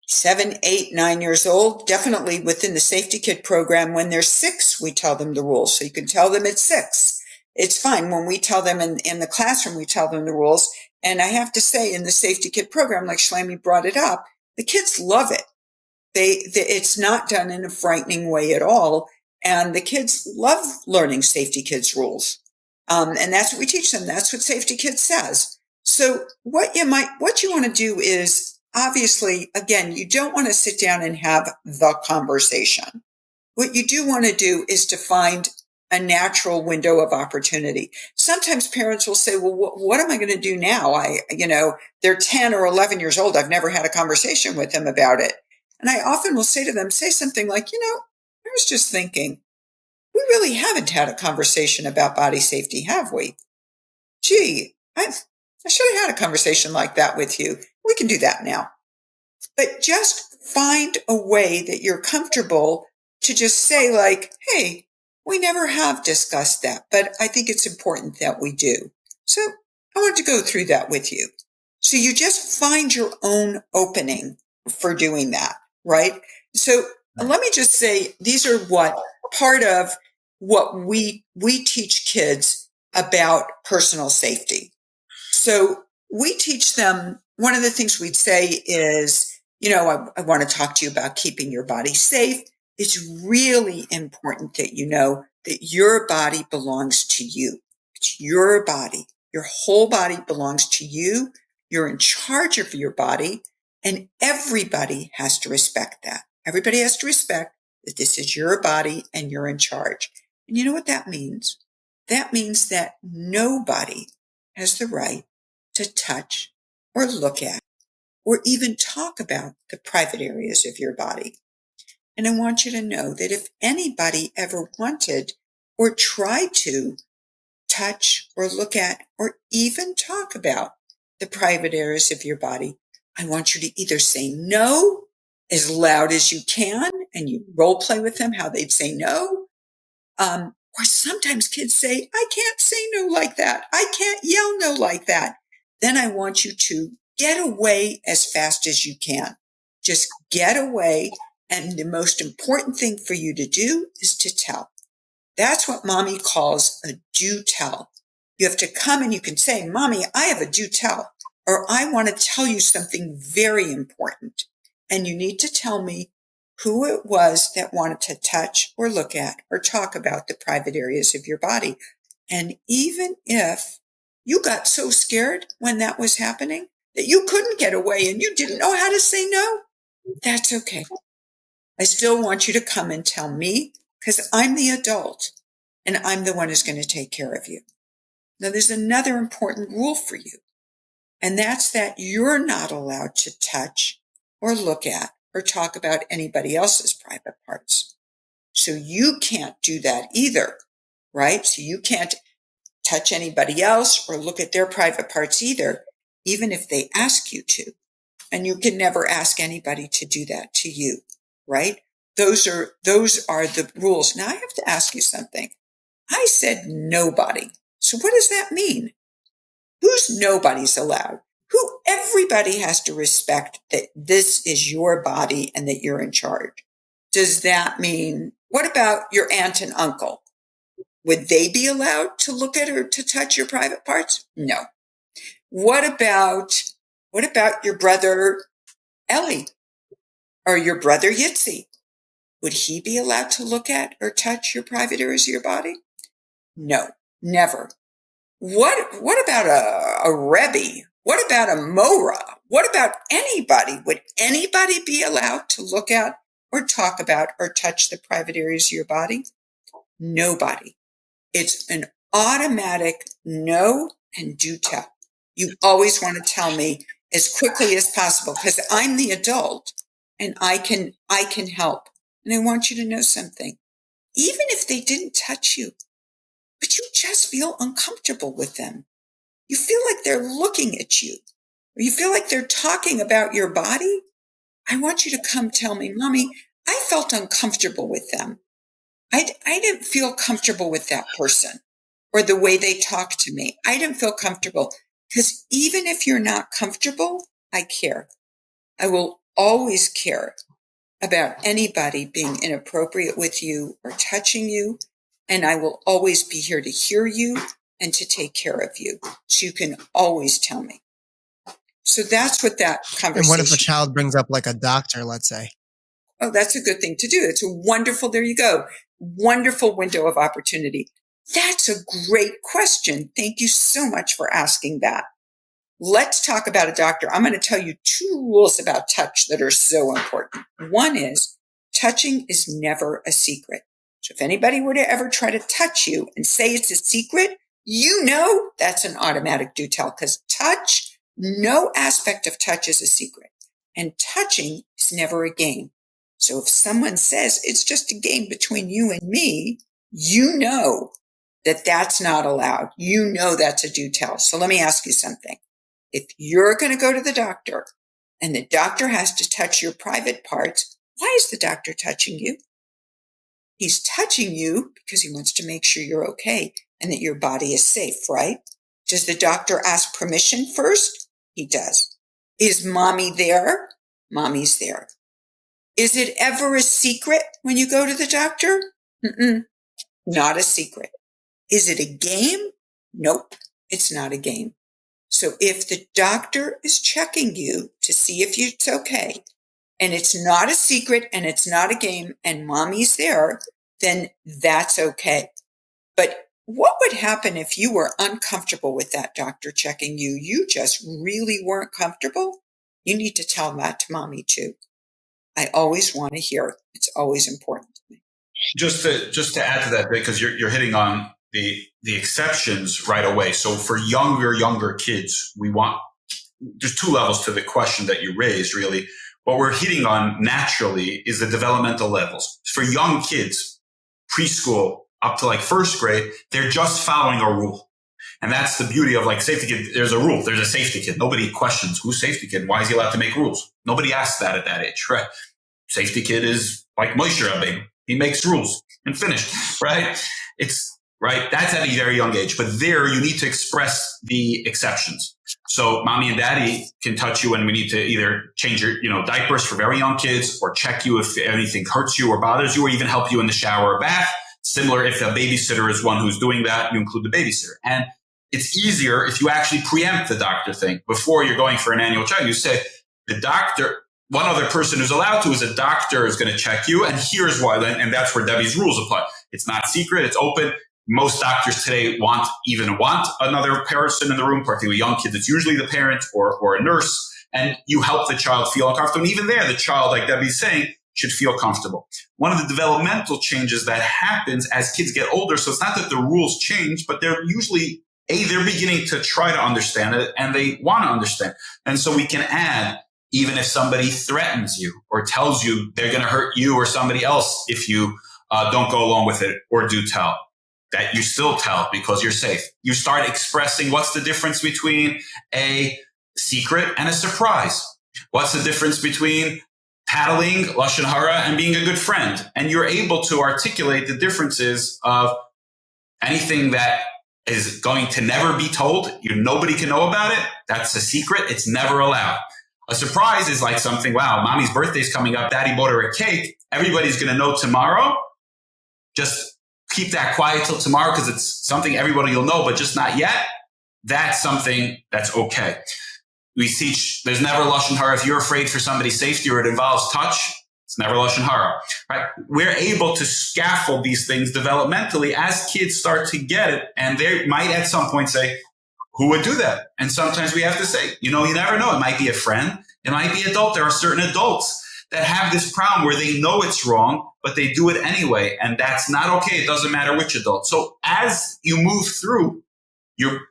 7, 8, 9 years old, definitely within the Safety Kit program. When they're 6, we tell them the rules. So you can tell them at 6. It's fine. When we tell them in the classroom, we tell them the rules. And I have to say, in the Safety Kit program, like Shloimie brought it up, the kids love it. It's not done in a frightening way at all. And the kids love learning Safety Kit's rules. And that's what we teach them. That's what Safety Kit says. So what you want to do is, obviously, again, you don't want to sit down and have the conversation. What you do want to do is to find a natural window of opportunity. Sometimes parents will say, well, what am I going to do now? They're 10 or 11 years old. I've never had a conversation with them about it. And I often will say to them, say something like, I was just thinking, we really haven't had a conversation about body safety, have we? Gee, I should have had a conversation like that with you. We can do that now. But just find a way that you're comfortable to just say like, hey, we never have discussed that, but I think it's important that we do. So I want to go through that with you. So you just find your own opening for doing that, right? So let me just say, these are part of what we teach kids about personal safety. So we teach them, one of the things we'd say is, I want to talk to you about keeping your body safe. It's really important that you know that your body belongs to you. It's your body. Your whole body belongs to you. You're in charge of your body, and everybody has to respect that. Everybody has to respect that this is your body and you're in charge. And you know what that means? That means that nobody has the right to touch or look at or even talk about the private areas of your body. And I want you to know that if anybody ever wanted or tried to touch or look at or even talk about the private areas of your body, I want you to either say no as loud as you can, and you role play with them how they'd say no. Or sometimes kids say, I can't say no like that. I can't yell no like that. Then I want you to get away as fast as you can. Just get away. And the most important thing for you to do is to tell. That's what mommy calls a do tell. You have to come and you can say, Mommy, I have a do tell, or I want to tell you something very important. And you need to tell me who it was that wanted to touch or look at or talk about the private areas of your body. And even if you got so scared when that was happening that you couldn't get away and you didn't know how to say no, that's okay. I still want you to come and tell me because I'm the adult and I'm the one who's going to take care of you. Now, there's another important rule for you, and that's that you're not allowed to touch or look at or talk about anybody else's private parts. So you can't do that either, right? So you can't touch anybody else or look at their private parts either, even if they ask you to. And you can never ask anybody to do that to you, right? Those are the rules. Now I have to ask you something. I said nobody. So what does that mean? Who's nobody's allowed? Who everybody has to respect that this is your body and that you're in charge. Does that mean, what about your aunt and uncle? Would they be allowed to look at or to touch your private parts? No. What about your brother Ellie or your brother Yitzi? Would he be allowed to look at or touch your private areas of your body? No, never. What about a Rebbe? What about a Mora? What about anybody? Would anybody be allowed to look at or talk about or touch the private areas of your body? Nobody. It's an automatic no and do tell. You always want to tell me as quickly as possible because I'm the adult and I can help. And I want you to know something. Even if they didn't touch you, but you just feel uncomfortable with them. You feel like they're looking at you, or you feel like they're talking about your body. I want you to come tell me, Mommy, I felt uncomfortable with them. I didn't feel comfortable with that person or the way they talked to me. I didn't feel comfortable because even if you're not comfortable, I care. I will always care about anybody being inappropriate with you or touching you. And I will always be here to hear you and to take care of you. So you can always tell me. So that's what that conversation. And what if a child brings up like a doctor, let's say? Oh, that's a good thing to do. It's a wonderful, there you go. Wonderful window of opportunity. That's a great question. Thank you so much for asking that. Let's talk about a doctor. I'm going to tell you 2 rules about touch that are so important. One is touching is never a secret. So if anybody were to ever try to touch you and say it's a secret, you know that's an automatic do tell because touch, no aspect of touch is a secret. And touching is never a game. So if someone says it's just a game between you and me, you know that that's not allowed. You know that's a do tell. So let me ask you something. If you're going to go to the doctor and the doctor has to touch your private parts, why is the doctor touching you? He's touching you because he wants to make sure you're okay and that your body is safe, right? Does the doctor ask permission first? He does. Is mommy there? Mommy's there. Is it ever a secret when you go to the doctor? Not a secret. Is it a game? Nope, it's not a game. So if the doctor is checking you to see if it's okay, and it's not a secret and it's not a game and mommy's there, then that's okay. But what would happen if you were uncomfortable with that doctor checking you? You just really weren't comfortable? You need to tell that to mommy too. I always want to hear it. It's always important to me. Just to add to that, because you're hitting on the exceptions right away. So for younger kids, there's 2 levels to the question that you raised, really. What we're hitting on naturally is the developmental levels. For young kids, preschool up to like 1st grade, they're just following a rule. And that's the beauty of like safety kid. There's a rule. There's a safety kid. Nobody questions who's safety kid. Why is he allowed to make rules? Nobody asks that at that age, right? Safety kid is like Moshe Rabbeinu. He makes rules and finished, right? It's right. That's at a very young age. But there you need to express the exceptions. So mommy and daddy can touch you and we need to either change your, diapers for very young kids or check you if anything hurts you or bothers you or even help you in the shower or bath. Similar, if a babysitter is one who's doing that, you include the babysitter. And it's easier if you actually preempt the doctor thing. Before you're going for an annual check, you say, the doctor, one other person who's allowed to is a doctor is going to check you, and here's why. And that's where Debbie's rules apply. It's not secret, it's open. Most doctors today want another person in the room, particularly young kids. It's usually the parent or a nurse, and you help the child feel uncomfortable. And even there, the child, like Debbie's saying, should feel comfortable. One of the developmental changes that happens as kids get older, so it's not that the rules change, but they're usually, they're beginning to try to understand it, and they want to understand. And so we can add, even if somebody threatens you or tells you they're going to hurt you or somebody else if you don't go along with it or do tell, that you still tell because you're safe. You start expressing what's the difference between a secret and a surprise. What's the difference between tattling, lashon hara, and being a good friend? And you're able to articulate the differences of anything that is going to never be told. Nobody can know about it. That's a secret. It's never allowed. A surprise is like something, wow, mommy's birthday's coming up. Daddy bought her a cake. Everybody's going to know tomorrow. Just keep that quiet till tomorrow because it's something everybody will know, but just not yet. That's something that's okay. We teach there's never lashon hara. If you're afraid for somebody's safety or it involves touch, it's never lashon hara, right? We're able to scaffold these things developmentally as kids start to get it. And they might at some point say, who would do that? And sometimes we have to say, you never know. It might be a friend. It might be adult. There are certain adults that have this problem where they know it's wrong, but they do it anyway. And that's not okay. It doesn't matter which adult. So as you move through, you're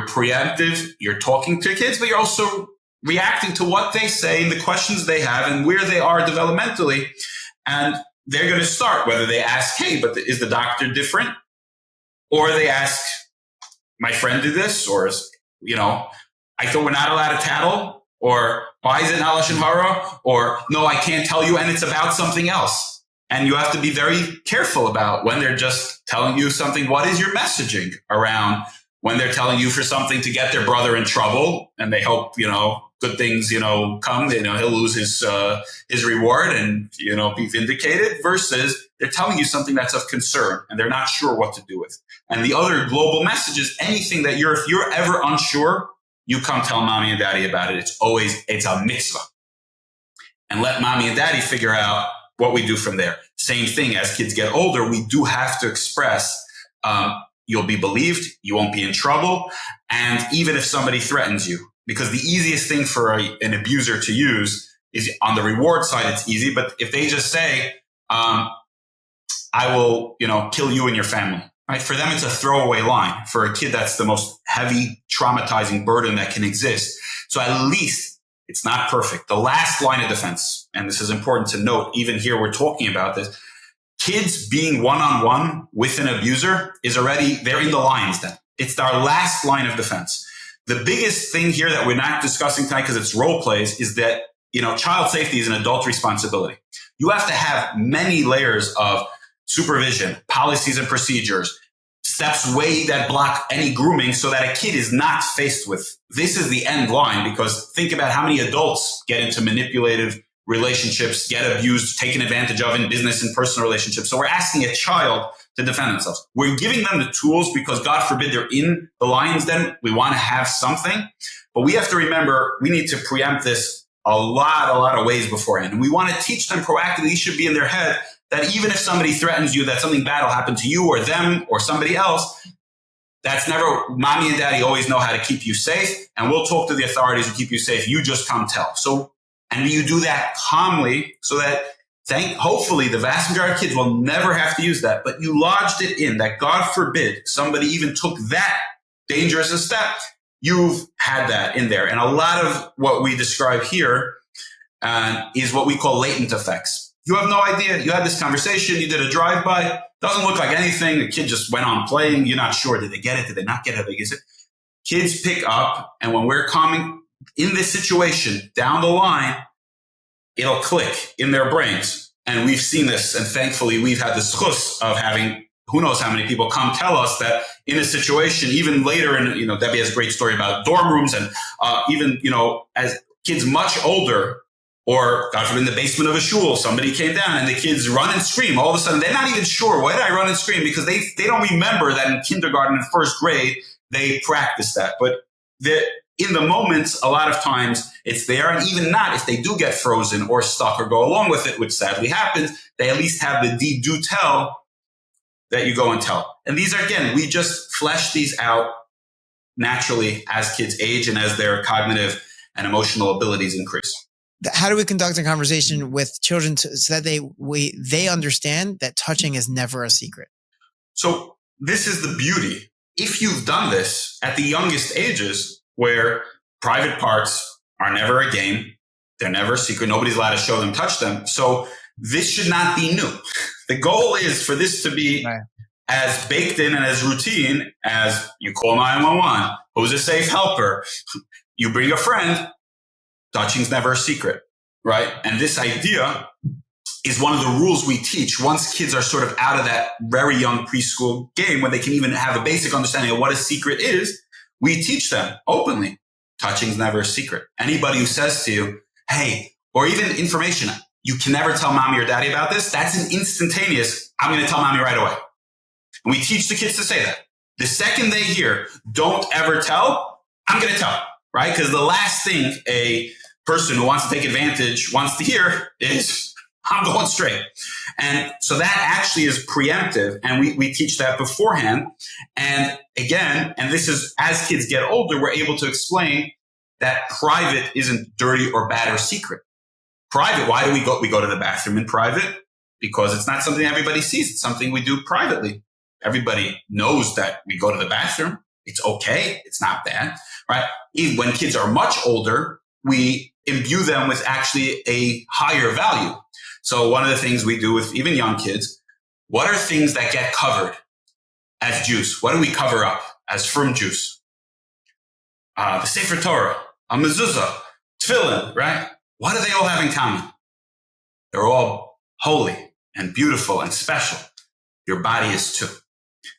preemptive, you're talking to kids, but you're also reacting to what they say and the questions they have and where they are developmentally. And they're going to start, whether they ask, hey, but is the doctor different? Or they ask, my friend did this, or, I thought we're not allowed to tattle, or why is it not lashon hara? Or no, I can't tell you, and it's about something else. And you have to be very careful about when they're just telling you something. What is your messaging around when they're telling you for something to get their brother in trouble, and they hope, good things, come, he'll lose his reward and, be vindicated, versus they're telling you something that's of concern and they're not sure what to do with. And the other global message is anything that if you're ever unsure, you come tell mommy and daddy about it. It's a mitzvah. And let mommy and daddy figure out what we do from there. Same thing, as kids get older, we do have to express, you'll be believed, you won't be in trouble. And even if somebody threatens you, because the easiest thing for an abuser to use is on the reward side, it's easy. But if they just say, I will, kill you and your family, right? For them, it's a throwaway line. For a kid, that's the most heavy, traumatizing burden that can exist. So at least it's not perfect. The last line of defense, and this is important to note, even here we're talking about this, kids being one-on-one with an abuser they're in the lines then. It's our last line of defense. The biggest thing here that we're not discussing tonight because it's role plays is that, child safety is an adult responsibility. You have to have many layers of supervision, policies and procedures, steps that block any grooming so that a kid is not faced with. This is the end line, because think about how many adults get into manipulative relationships, get abused, taken advantage of in business and personal relationships. So we're asking a child to defend themselves. We're giving them the tools because, God forbid, they're in the lines then. We want to have something. But we have to remember we need to preempt this a lot of ways beforehand. And we want to teach them proactively. These should be in their head that even if somebody threatens you, that something bad will happen to you or them or somebody else, that's never, mommy and daddy always know how to keep you safe. And we'll talk to the authorities to keep you safe. You just come tell. So, and you do that calmly so that hopefully the vast majority of kids will never have to use that, but you lodged it in that, God forbid, somebody even took that dangerous a step. You've had that in there. And a lot of what we describe here is what we call latent effects. You have no idea. You had this conversation. You did a drive-by. Doesn't look like anything. The kid just went on playing. You're not sure. Did they get it? Did they not get it? How big is it? Kids pick up. And when we're coming in this situation down the line, it'll click in their brains. And we've seen this. And thankfully, we've had the schus of having who knows how many people come tell us that in a situation, even later, and Debbie has a great story about dorm rooms, and even as kids much older Or, God forbid, in the basement of a shul, somebody came down and the kids run and scream. All of a sudden, they're not even sure, why did I run and scream? Because they don't remember that in kindergarten and first grade, they practiced that. But in the moments, a lot of times it's there. And even not, if they do get frozen or stuck or go along with it, which sadly happens, they at least have the do tell that you go and tell. And these are, again, we just flesh these out naturally as kids age and as their cognitive and emotional abilities increase. How do we conduct a conversation with children so that they understand that touching is never a secret? So this is the beauty. If you've done this at the youngest ages, where private parts are never a game, they're never a secret, nobody's allowed to show them, touch them. So this should not be new. The goal is for this to be as baked in and as routine as you call 911, who's a safe helper, you bring a friend. Touching's never a secret, right? And this idea is one of the rules we teach once kids are sort of out of that very young preschool game, when they can even have a basic understanding of what a secret is. We teach them openly, touching's never a secret. Anybody who says to you, hey, or even information, you can never tell mommy or daddy about this, that's an instantaneous, I'm going to tell mommy right away. And we teach the kids to say that. The second they hear, don't ever tell, I'm going to tell, right? Because the last thing a person who wants to take advantage wants to hear is, I'm going straight. And so that actually is preemptive. And we teach that beforehand. And again, and this is as kids get older, we're able to explain that private isn't dirty or bad or secret. Private, why do we go? We go to the bathroom in private because it's not something everybody sees. It's something we do privately. Everybody knows that we go to the bathroom. It's okay. It's not bad, right? Even when kids are much older, we imbue them with actually a higher value. So one of the things we do with even young kids, what are things that get covered as juice? What do we cover up as from juice? The Sefer Torah, a mezuzah, tefillin, right? What do they all have in common? They're all holy and beautiful and special. Your body is too.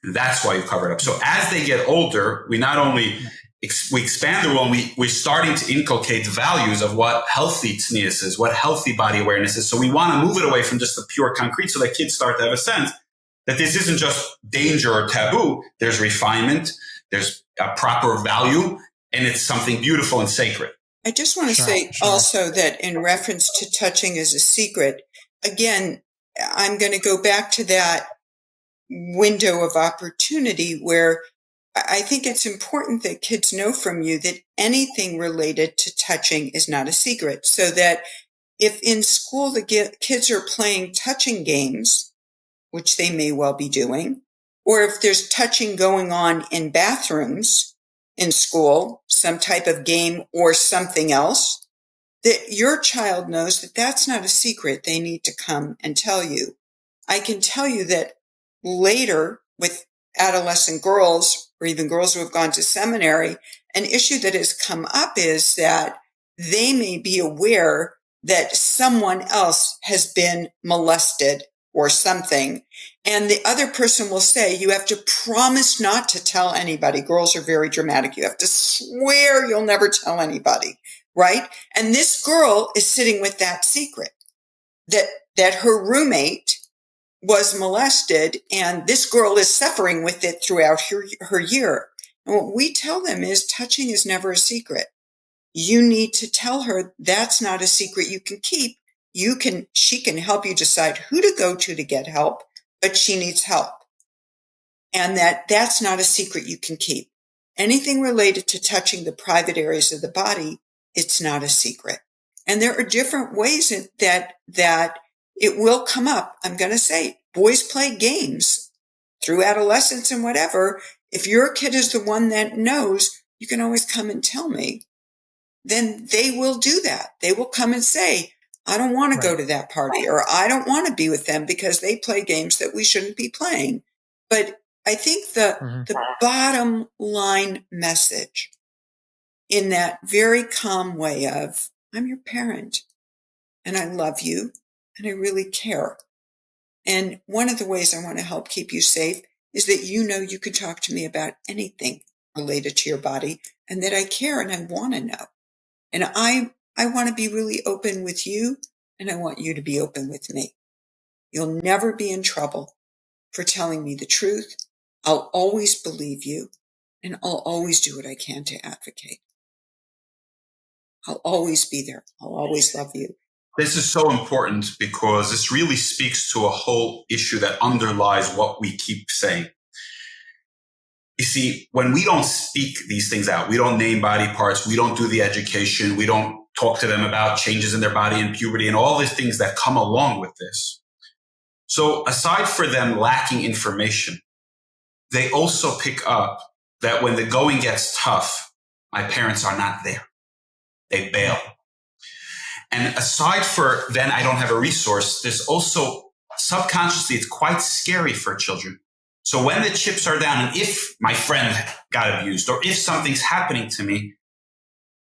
And that's why you cover it up. So as they get older, we not only we expand the role, and we're starting to inculcate the values of what healthy tznius is, what healthy body awareness is. So we want to move it away from just the pure concrete so that kids start to have a sense that this isn't just danger or taboo. There's refinement, there's a proper value, and it's something beautiful and sacred. I just want to say also that in reference to touching as a secret, again, I'm going to go back to that window of opportunity where I think it's important that kids know from you that anything related to touching is not a secret. So that if in school the kids are playing touching games, which they may well be doing, or if there's touching going on in bathrooms in school, some type of game or something else, that your child knows that that's not a secret. They need to come and tell you. I can tell you that later with adolescent girls or even girls who have gone to seminary, an issue that has come up is that they may be aware that someone else has been molested or something. And the other person will say, you have to promise not to tell anybody. Girls are very dramatic. You have to swear you'll never tell anybody, right? And this girl is sitting with that secret that her roommate was molested, and this girl is suffering with it throughout her year. And what we tell them is touching is never a secret. You need to tell her that's not a secret you can keep. She can help you decide who to go to get help, but she needs help. And that's not a secret you can keep. Anything related to touching the private areas of the body, it's not a secret. And there are different ways that it will come up. I'm going to say boys play games through adolescence and whatever. If your kid is the one that knows, you can always come and tell me. Then they will do that. They will come and say, I don't want to go to that party, or I don't want to be with them because they play games that we shouldn't be playing. But I think the bottom line message in that very calm way of, I'm your parent and I love you and I really care. And one of the ways I want to help keep you safe is that you know you can talk to me about anything related to your body and that I care and I want to know. And I want to be really open with you, and I want you to be open with me. You'll never be in trouble for telling me the truth. I'll always believe you, and I'll always do what I can to advocate. I'll always be there. I'll always love you. This is so important because this really speaks to a whole issue that underlies what we keep saying. You see, when we don't speak these things out, we don't name body parts, we don't do the education, we don't talk to them about changes in their body and puberty and all these things that come along with this. So aside for them lacking information, they also pick up that when the going gets tough, my parents are not there. They bail. And aside for then I don't have a resource, there's also subconsciously, it's quite scary for children. So when the chips are down, and if my friend got abused, or if something's happening to me,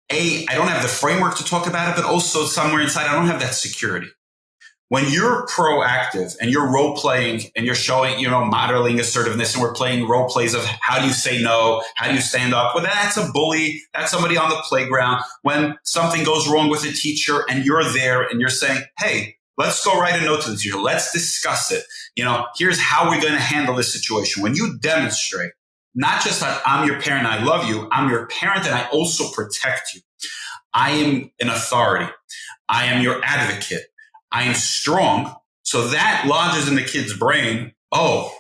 I don't have the framework to talk about it, but also somewhere inside, I don't have that security. When you're proactive and you're role playing and you're showing, modeling assertiveness, and we're playing role plays of how do you say no? How do you stand up? Well, that's a bully. That's somebody on the playground. When something goes wrong with a teacher and you're there and you're saying, hey, let's go write a note to the teacher. Let's discuss it. Here's how we're going to handle this situation. When you demonstrate, not just that I'm your parent, I love you. I'm your parent and I also protect you. I am an authority. I am your advocate. I am strong. So that lodges in the kid's brain, oh,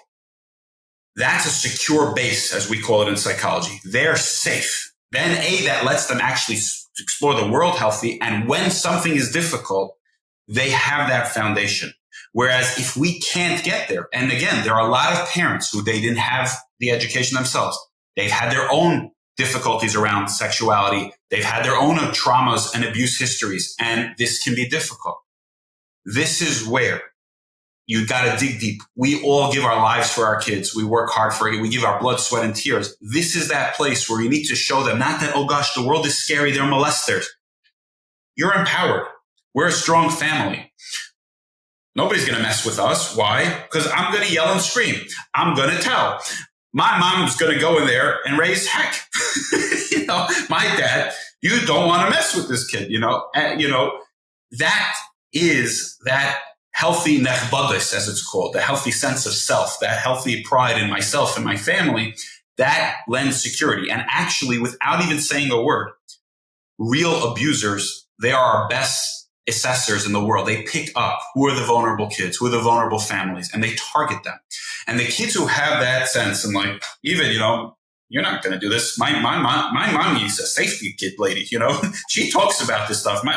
that's a secure base, as we call it in psychology. They're safe. Then that lets them actually explore the world healthy. And when something is difficult, they have that foundation. Whereas if we can't get there, and again, there are a lot of parents who they didn't have the education themselves. They've had their own difficulties around sexuality. They've had their own traumas and abuse histories, and this can be difficult. This is where you got to dig deep. We all give our lives for our kids. We work hard for it. We give our blood, sweat, and tears. This is that place where you need to show them, not that, oh gosh, the world is scary, they're molesters. You're empowered. We're a strong family. Nobody's going to mess with us. Why? Because I'm going to yell and scream. I'm going to tell. My mom's going to go in there and raise heck. My dad, you don't want to mess with this kid. That is that healthy nechbadus, as it's called, the healthy sense of self, that healthy pride in myself and my family, that lends security. And actually, without even saying a word, real abusers, they are our best assessors in the world. They pick up who are the vulnerable kids, who are the vulnerable families, and they target them. And the kids who have that sense and even, you're not going to do this. My mom is a safety kid lady, she talks about this stuff. My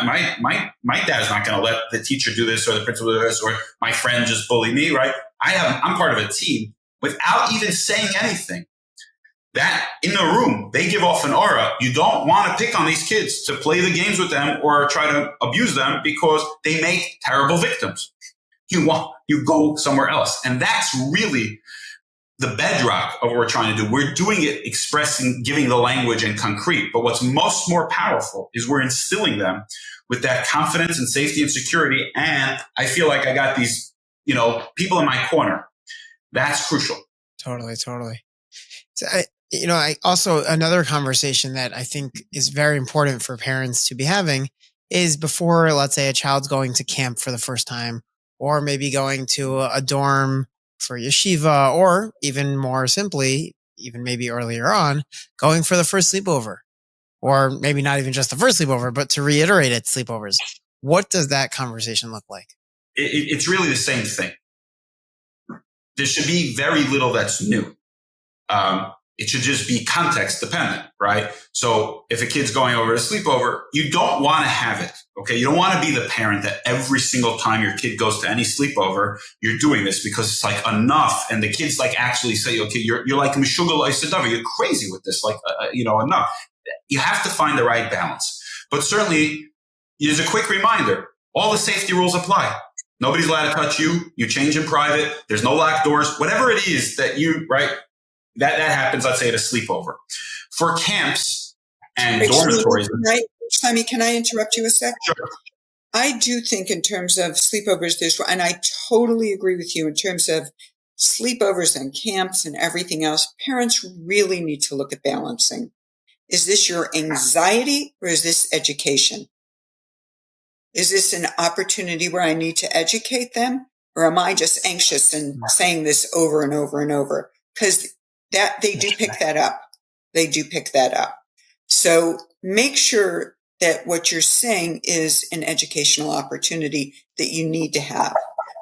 dad's not going to let the teacher do this or the principal do this or my friend just bully me, right? I'm part of a team without even saying anything. That in the room, they give off an aura. You don't want to pick on these kids to play the games with them or try to abuse them because they make terrible victims. You go somewhere else. And that's really the bedrock of what we're trying to do. We're doing it, expressing, giving the language and concrete. But what's more powerful is we're instilling them with that confidence and safety and security. And I feel like I got these, people in my corner. That's crucial. Totally. So I also, another conversation that I think is very important for parents to be having is before, let's say, a child's going to camp for the first time, or maybe going to a dorm for yeshiva, or even more simply, even maybe earlier on, going for the first sleepover, or maybe not even just the first sleepover, but to reiterate it, sleepovers. What does that conversation look like? It's really the same thing. There should be very little that's new. It should just be context dependent, right? So if a kid's going over to sleepover, you don't want to have it, okay? You don't want to be the parent that every single time your kid goes to any sleepover, you're doing this because it's enough. And the kids actually say, okay, you're like Mishugal Isadavar, you're crazy with this, enough. You have to find the right balance. But certainly, there's a quick reminder, all the safety rules apply. Nobody's allowed to touch you. You change in private. There's no locked doors. Whatever it is that that happens, let's say, at a sleepover. For camps and dormitories. Shloimie, can I interrupt you a sec? Sure. I do think in terms of sleepovers, and I totally agree with you in terms of sleepovers and camps and everything else, parents really need to look at balancing. Is this your anxiety or is this education? Is this an opportunity where I need to educate them? Or am I just anxious and saying this over and over and over? Because that they do pick that up. They do pick that up. So make sure that what you're saying is an educational opportunity that you need to have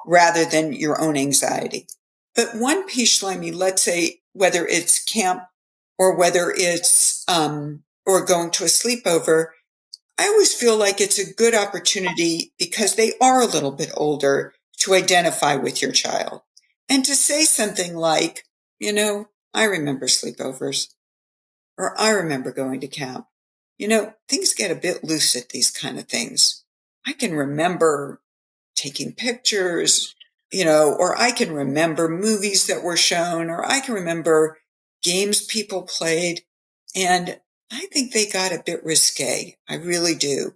rather than your own anxiety. But one piece, Shloimie, let's say whether it's camp or whether it's or going to a sleepover, I always feel like it's a good opportunity because they are a little bit older to identify with your child and to say something like, I remember sleepovers, or I remember going to camp. Things get a bit loose at these kind of things. I can remember taking pictures, or I can remember movies that were shown, or I can remember games people played. And I think they got a bit risque. I really do.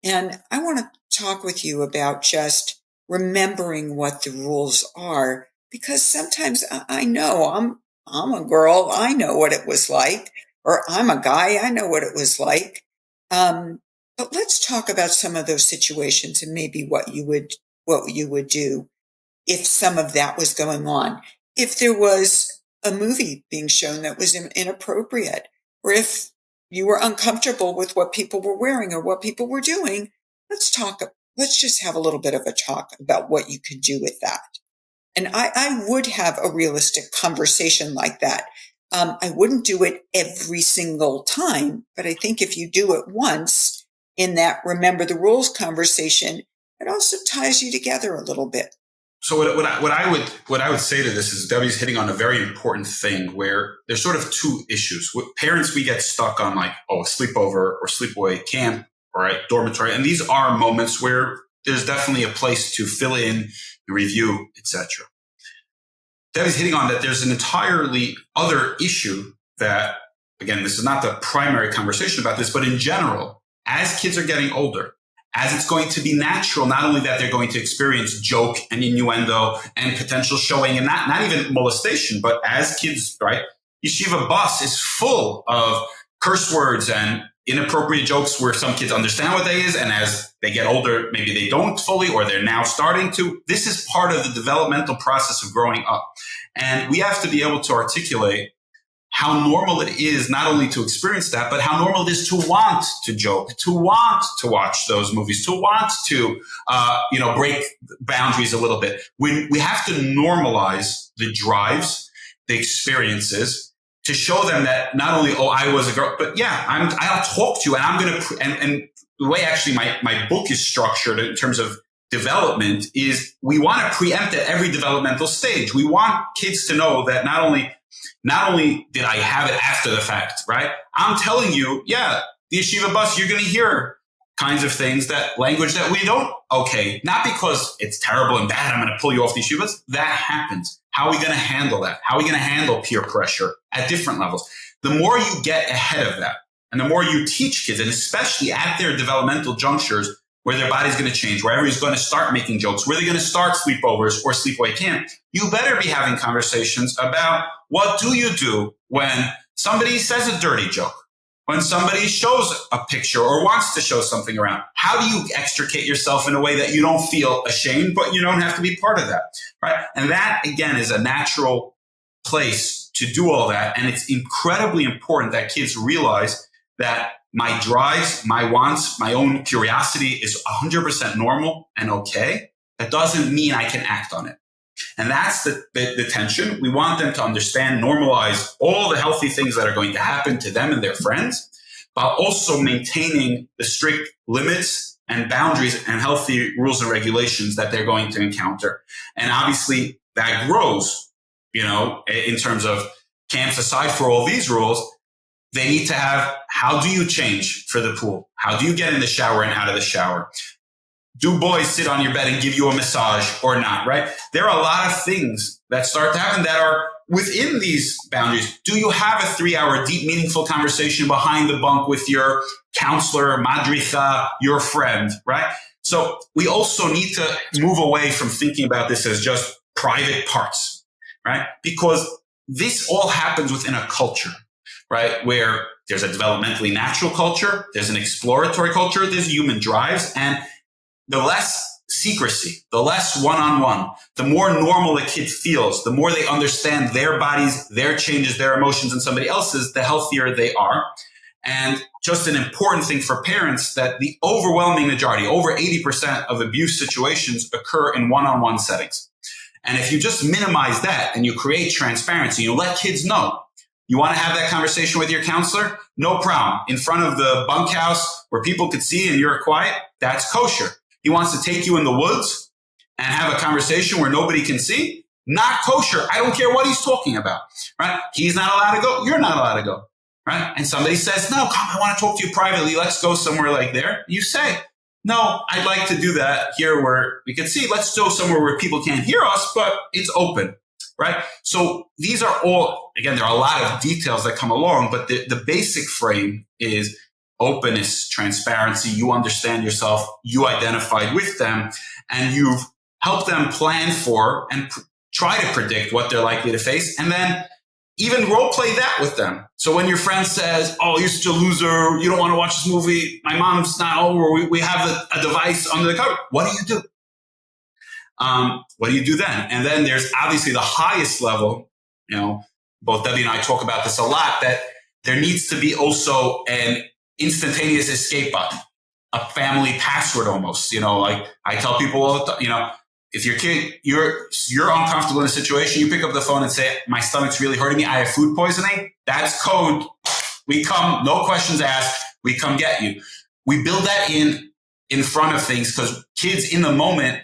And I want to talk with you about just remembering what the rules are, because sometimes I know I'm a girl. I know what it was like, or I'm a guy. I know what it was like. But let's talk about some of those situations and maybe what you would do if some of that was going on. If there was a movie being shown that was inappropriate, or if you were uncomfortable with what people were wearing or what people were doing, let's just have a little bit of a talk about what you could do with that. And I would have a realistic conversation like that. I wouldn't do it every single time, but I think if you do it once in that remember the rules conversation, it also ties you together a little bit. So what I would say to this is Debbie's hitting on a very important thing where there's sort of two issues. With parents, we get stuck on like, a sleepover or sleepaway camp or a dormitory. And these are moments where there's definitely a place to fill in, review, etc. Debbie's hitting on that there's an entirely other issue that, again, this is not the primary conversation about this, but in general, as kids are getting older, as it's going to be natural, not only that they're going to experience joke and innuendo and potential showing and not even molestation, but as kids, right? Yeshiva bus is full of curse words and inappropriate jokes where some kids understand what they is. And as they get older, maybe they don't fully, or they're now starting to. This is part of the developmental process of growing up. And we have to be able to articulate how normal it is not only to experience that, but how normal it is to want to joke, to want to watch those movies, to want to, break boundaries a little bit. We have to normalize the drives, the experiences, to show them that not only, I was a girl, but yeah, I'll talk to you, and I'm going to, and the way actually my book is structured in terms of development is we want to preempt at every developmental stage. We want kids to know that not only did I have it after the fact, right? I'm telling you, yeah, the yeshiva bus, you're going to hear kinds of things, that language that we don't, not because it's terrible and bad, I'm going to pull you off the yeshiva bus. That happens. How are we going to handle that? How are we going to handle peer pressure at different levels? The more you get ahead of that, and the more you teach kids, and especially at their developmental junctures, where their body's going to change, where everybody's going to start making jokes, where they're going to start sleepovers or sleepaway camp, you better be having conversations about what do you do when somebody says a dirty joke, when somebody shows a picture or wants to show something around. How do you extricate yourself in a way that you don't feel ashamed, but you don't have to be part of that, right? And that, again, is a natural place to do all that. And it's incredibly important that kids realize that my drives, my wants, my own curiosity is 100% normal and okay. That doesn't mean I can act on it. And that's the tension. We want them to understand, normalize all the healthy things that are going to happen to them and their friends, while also maintaining the strict limits and boundaries and healthy rules and regulations that they're going to encounter. And obviously that grows, in terms of camps. Aside for all these rules, they need to have, how do you change for the pool? How do you get in the shower and out of the shower? Do boys sit on your bed and give you a massage or not, right? There are a lot of things that start to happen that are within these boundaries. Do you have a 3-hour deep, meaningful conversation behind the bunk with your counselor, madricha, your friend, right? So we also need to move away from thinking about this as just private parts, right? Because this all happens within a culture, right? Where there's a developmentally natural culture, there's an exploratory culture, there's human drives, and the less secrecy, the less one-on-one, the more normal a kid feels, the more they understand their bodies, their changes, their emotions, and somebody else's, the healthier they are. And just an important thing for parents that the overwhelming majority, over 80% of abuse situations occur in one-on-one settings. And if you just minimize that and you create transparency, you let kids know, you want to have that conversation with your counselor? No problem. In front of the bunkhouse where people could see and you're quiet, that's kosher. He wants to take you in the woods and have a conversation where nobody can see? Not kosher. I don't care what he's talking about, right? He's not allowed to go. You're not allowed to go, right? And somebody says, no, come, I want to talk to you privately. Let's go somewhere like there. You say, no, I'd like to do that here where we can see. Let's go somewhere where people can't hear us, but it's open, right? So these are all, again, there are a lot of details that come along, but the basic frame is openness, transparency. You understand yourself, you identified with them, and you've helped them plan for and try to predict what they're likely to face, and then even role play that with them. So when your friend says, oh, you're such a loser, you don't want to watch this movie, my mom's not over, we have a device under the cover, what do you do? What do you do then? And then there's obviously the highest level, both Debbie and I talk about this a lot, that there needs to be also an instantaneous escape button, a family password almost, like I tell people all the time, if your kid, you're uncomfortable in a situation, you pick up the phone and say, my stomach's really hurting me, I have food poisoning. That's code. We come, no questions asked, we come get you. We build that in front of things because kids in the moment,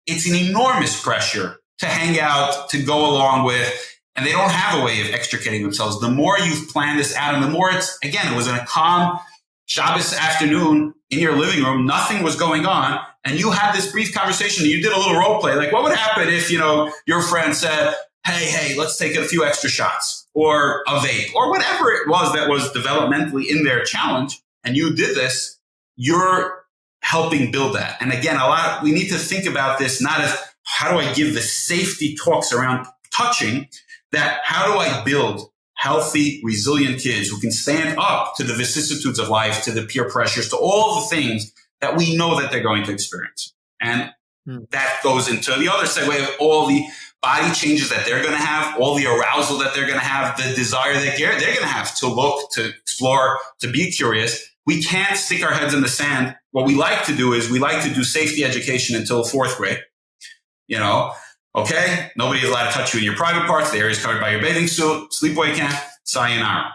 it's an enormous pressure to hang out, to go along with, and they don't have a way of extricating themselves. The more you've planned this out and the more it was in a calm Shabbos afternoon in your living room, nothing was going on. And you had this brief conversation, you did a little role play. Like, what would happen if, your friend said, hey, let's take a few extra shots or a vape or whatever it was that was developmentally in their challenge. And you did this, you're helping build that. And again, we need to think about this not as how do I give the safety talks around touching, that how do I build healthy, resilient kids who can stand up to the vicissitudes of life, to the peer pressures, to all the things that we know that they're going to experience. And that goes into the other segue of all the body changes that they're going to have, all the arousal that they're going to have, the desire that they're going to have to look, to explore, to be curious. We can't stick our heads in the sand. What we like to do is we like to do safety education until fourth grade. Okay, nobody is allowed to touch you in your private parts. The area is covered by your bathing suit, sleepaway camp, sayonara.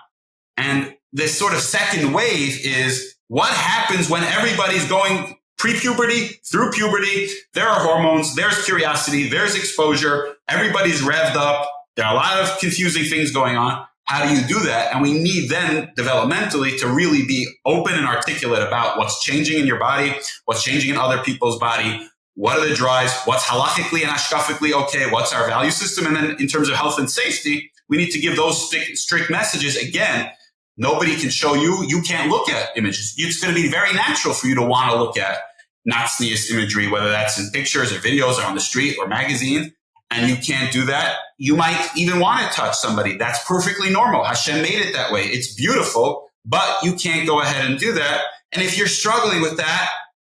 And this sort of second wave is what happens when everybody's going pre-puberty, through puberty. There are hormones, there's curiosity, there's exposure. Everybody's revved up. There are a lot of confusing things going on. How do you do that? And we need then developmentally to really be open and articulate about what's changing in your body, what's changing in other people's body. What are the drives? What's halachically and ashkafically okay? What's our value system? And then in terms of health and safety, we need to give those strict messages. Again, nobody can show you. You can't look at images. It's going to be very natural for you to want to look at not sneeze imagery, whether that's in pictures or videos or on the street or magazines. And you can't do that. You might even want to touch somebody. That's perfectly normal. Hashem made it that way. It's beautiful, but you can't go ahead and do that. And if you're struggling with that,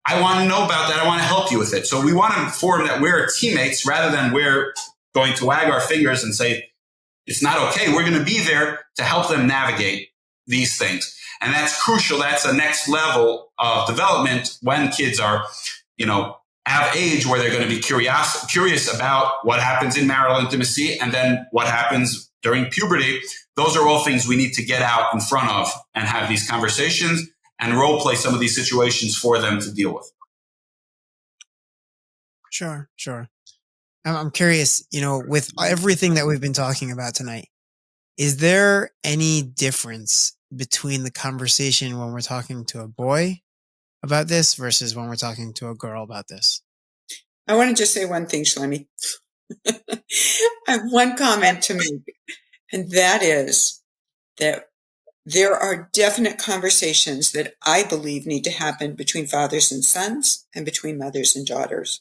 I want to know about that. I want to help you with it. So we want to inform that we're teammates rather than we're going to wag our fingers and say, it's not okay. We're going to be there to help them navigate these things. And that's crucial. That's the next level of development when kids are, have age where they're going to be curious about what happens in marital intimacy and then what happens during puberty. Those are all things we need to get out in front of and have these conversations and role play some of these situations for them to deal with. Sure. I'm curious, with everything that we've been talking about tonight, is there any difference between the conversation when we're talking to a boy about this versus when we're talking to a girl about this? I want to just say one thing, Shloimie. I have one comment to make, and that is that there are definite conversations that I believe need to happen between fathers and sons and between mothers and daughters.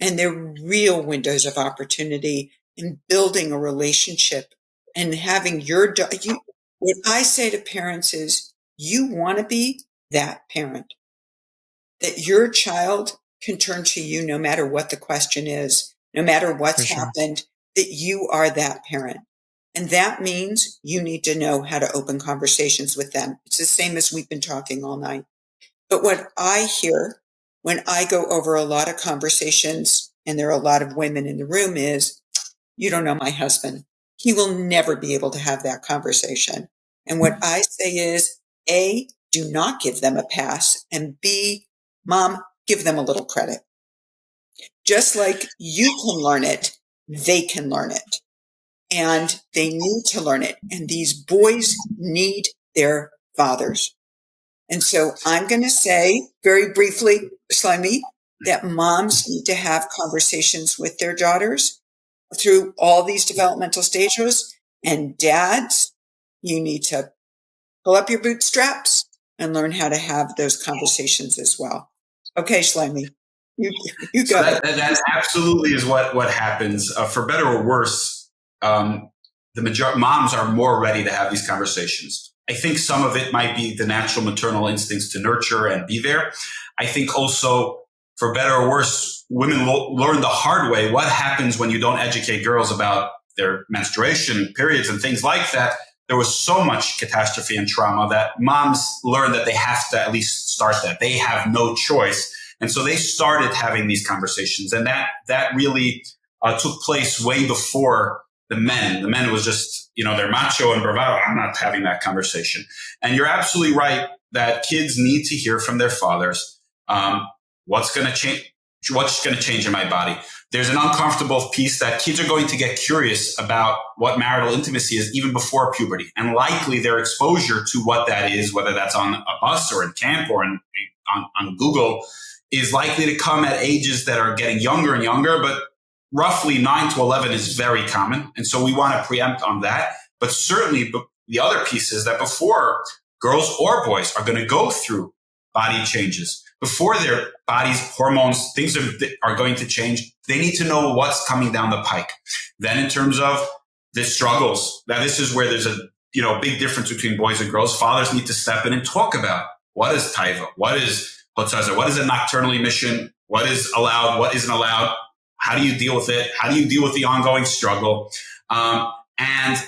And they're real windows of opportunity in building a relationship and having what I say to parents is, you want to be that parent, that your child can turn to you no matter what the question is, no matter what's happened, that you are that parent. And that means you need to know how to open conversations with them. It's the same as we've been talking all night. But what I hear when I go over a lot of conversations, and there are a lot of women in the room, is, you don't know my husband. He will never be able to have that conversation. And what I say is, A, do not give them a pass, and B, Mom, give them a little credit. Just like you can learn it, they can learn it. And they need to learn it. And these boys need their fathers. And so I'm going to say very briefly, Shloimie, that moms need to have conversations with their daughters through all these developmental stages. And dads, you need to pull up your bootstraps and learn how to have those conversations as well. Okay, Shloimie, you got it. That absolutely is what happens. For better or worse, the majority moms are more ready to have these conversations. I think some of it might be the natural maternal instincts to nurture and be there. I think also, for better or worse, women will learn the hard way what happens when you don't educate girls about their menstruation, periods, and things like that. There was so much catastrophe and trauma that moms learn that they have to at least start that. They have no choice. And so they started having these conversations. And that really took place way before the men. The men was just, they're macho and bravado. I'm not having that conversation. And you're absolutely right that kids need to hear from their fathers. What's going to change? What's going to change in my body? There's an uncomfortable piece that kids are going to get curious about what marital intimacy is even before puberty. And likely their exposure to what that is, whether that's on a bus or in camp or on Google, is likely to come at ages that are getting younger and younger, but roughly 9 to 11 is very common. And so we want to preempt on that. But certainly the other piece is that before girls or boys are going to go through body changes, before their body's hormones, things are going to change, they need to know what's coming down the pike. Then in terms of the struggles, now this is where there's a big difference between boys and girls. Fathers need to step in and talk about what is taiva, what is hotzaza, what is a nocturnal emission, what is allowed, what isn't allowed. How do you deal with it? How do you deal with the ongoing struggle? And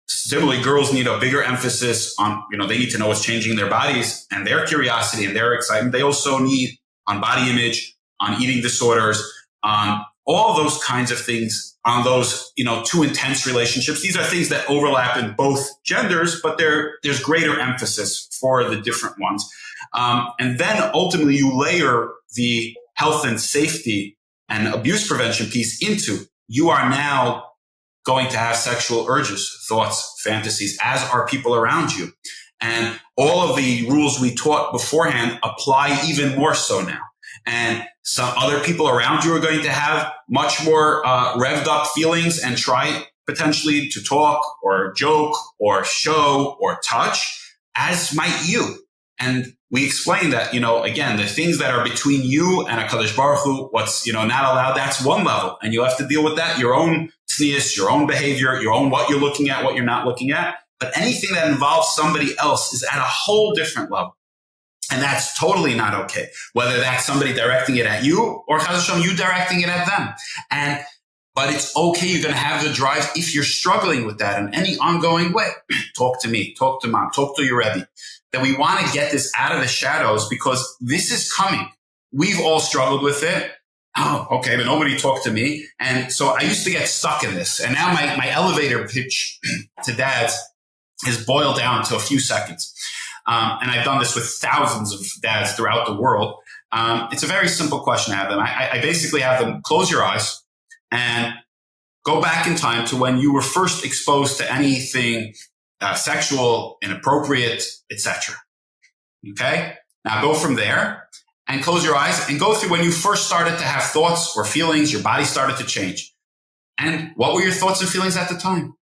similarly, girls need a bigger emphasis on, they need to know what's changing in their bodies and their curiosity and their excitement. They also need on body image, on eating disorders, on all those kinds of things, on those, too intense relationships. These are things that overlap in both genders, but there's greater emphasis for the different ones. And then ultimately you layer the health and safety and abuse prevention piece into, you are now going to have sexual urges, thoughts, fantasies, as are people around you. And all of the rules we taught beforehand apply even more so now. And some other people around you are going to have much more revved up feelings and try potentially to talk or joke or show or touch, as might you. And we explain that, again, the things that are between you and HaKadosh Baruch Hu, what's, not allowed, that's one level. And you have to deal with that, your own tznius, your own behavior, your own what you're looking at, what you're not looking at. But anything that involves somebody else is at a whole different level. And that's totally not okay. Whether that's somebody directing it at you or Chas v'Shalom, you directing it at them. But it's okay. You're going to have the drive if you're struggling with that in any ongoing way. Talk to me, talk to mom, talk to your Rebbe. That we want to get this out of the shadows because this is coming. We've all struggled with it. Oh, okay, but nobody talked to me. And so I used to get stuck in this. And now my elevator pitch to dads is boiled down to a few seconds. And I've done this with thousands of dads throughout the world. It's a very simple question I have them. I basically have them close your eyes and go back in time to when you were first exposed to anything sexual, inappropriate, etc. Okay? Now go from there and close your eyes and go through when you first started to have thoughts or feelings, your body started to change. And what were your thoughts and feelings at the time?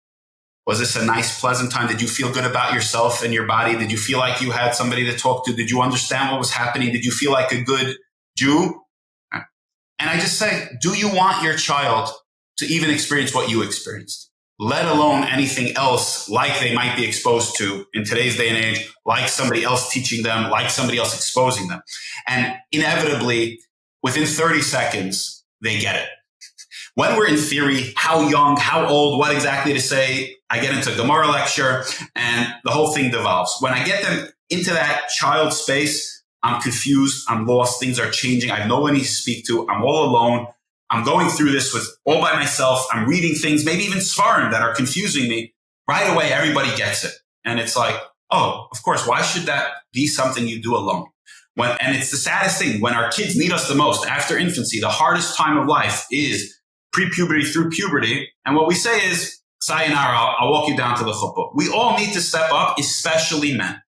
Was this a nice, pleasant time? Did you feel good about yourself and your body? Did you feel like you had somebody to talk to? Did you understand what was happening? Did you feel like a good Jew? And I just say, do you want your child to even experience what you experienced? Let alone anything else like they might be exposed to in today's day and age, like somebody else teaching them, like somebody else exposing them. And inevitably, within 30 seconds, they get it. When we're in theory, how young, how old, what exactly to say, I get into Gemara lecture and the whole thing devolves. When I get them into that child space, I'm confused, I'm lost, things are changing, I have no one to speak to, I'm all alone, I'm going through this with all by myself, I'm reading things, maybe even Sfarim that are confusing me. Right away, everybody gets it. And it's like, oh, of course, why should that be something you do alone? And it's the saddest thing, when our kids need us the most, after infancy, the hardest time of life is pre-puberty through puberty. And what we say is, sayonara, I'll walk you down to the chuppah. We all need to step up, especially men.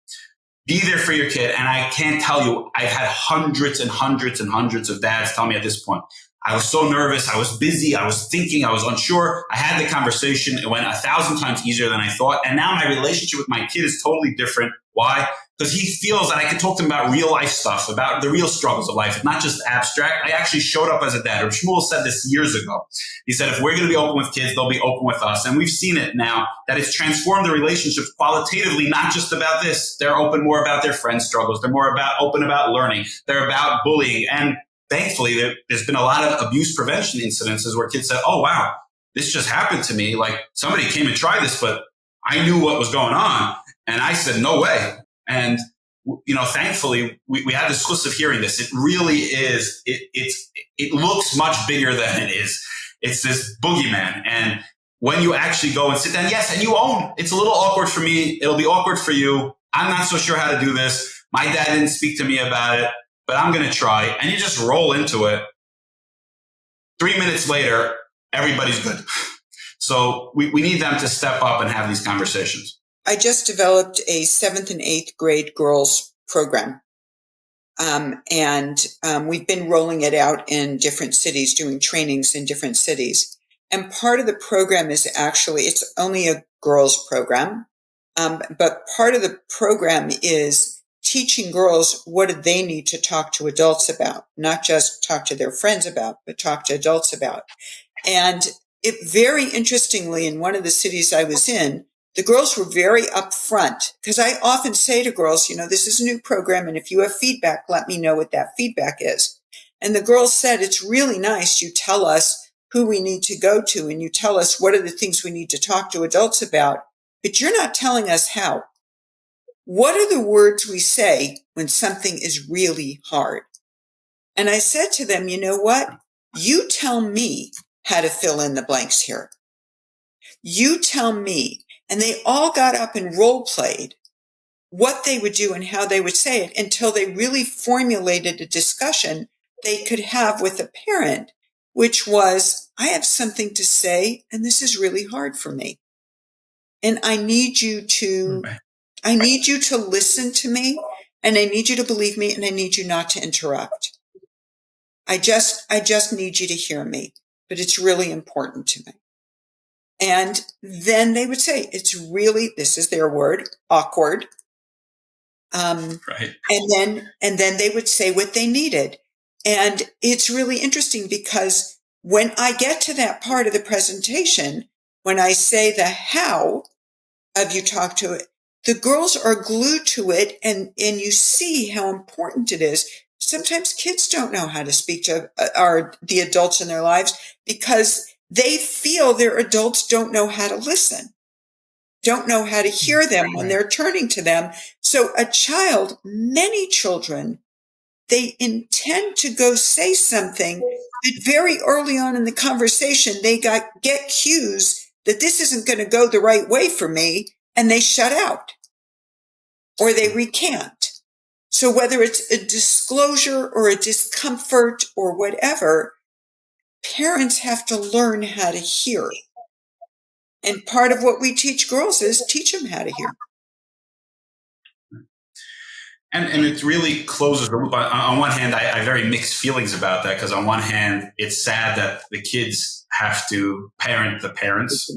Be there for your kid. And I can't tell you, I've had hundreds and hundreds and hundreds of dads tell me at this point, I was so nervous, I was busy, I was thinking, I was unsure. I had the conversation, it went 1,000 times easier than I thought. And now my relationship with my kid is totally different. Why? Because he feels that I can talk to him about real life stuff, about the real struggles of life. It's not just abstract. I actually showed up as a dad. Shmuel said this years ago. He said, if we're going to be open with kids, they'll be open with us. And we've seen it now that it's transformed the relationships qualitatively, not just about this. They're open more about their friends' struggles. They're more open about learning. They're about bullying. And thankfully, there's been a lot of abuse prevention incidences where kids said, oh, wow, this just happened to me. Like somebody came and tried this, but I knew what was going on. And I said, no way. And, thankfully, we had the chus of hearing this. It really is. It looks much bigger than it is. It's this boogeyman. And when you actually go and sit down, yes, and you own, it's a little awkward for me. It'll be awkward for you. I'm not so sure how to do this. My dad didn't speak to me about it, but I'm going to try. And you just roll into it. 3 minutes later, everybody's good. So we need them to step up and have these conversations. I just developed a 7th and 8th grade girls program. We've been rolling it out in different cities, doing trainings in different cities. And part of the program is actually, it's only a girls program. But part of the program is teaching girls what do they need to talk to adults about, not just talk to their friends about, but talk to adults about. And it very interestingly, in one of the cities I was in, the girls were very upfront because I often say to girls, this is a new program. And if you have feedback, let me know what that feedback is. And the girls said, it's really nice. You tell us who we need to go to and you tell us what are the things we need to talk to adults about, but you're not telling us how. What are the words we say when something is really hard? And I said to them, you know what? You tell me how to fill in the blanks here. You tell me. And they all got up and role played what they would do and how they would say it until they really formulated a discussion they could have with a parent, which was, I have something to say, and this is really hard for me. And I need you to listen to me, and I need you to believe me, and I need you not to interrupt. I just need you to hear me, but it's really important to me. And then they would say, it's really, this is their word, awkward. Right. And then they would say what they needed. And it's really interesting because when I get to that part of the presentation, when I say the how of you talk to it, the girls are glued to it and you see how important it is. Sometimes kids don't know how to speak to the adults in their lives because they feel their adults don't know how to listen, don't know how to hear them when they're turning to them. So many children, they intend to go say something, but very early on in the conversation, they get cues that this isn't going to go the right way for me, and they shut out or they recant. So whether it's a disclosure or a discomfort or whatever, parents have to learn how to hear. And part of what we teach girls is teach them how to hear. And it really closes the loop. On one hand, I have very mixed feelings about that because on one hand, it's sad that the kids have to parent the parents,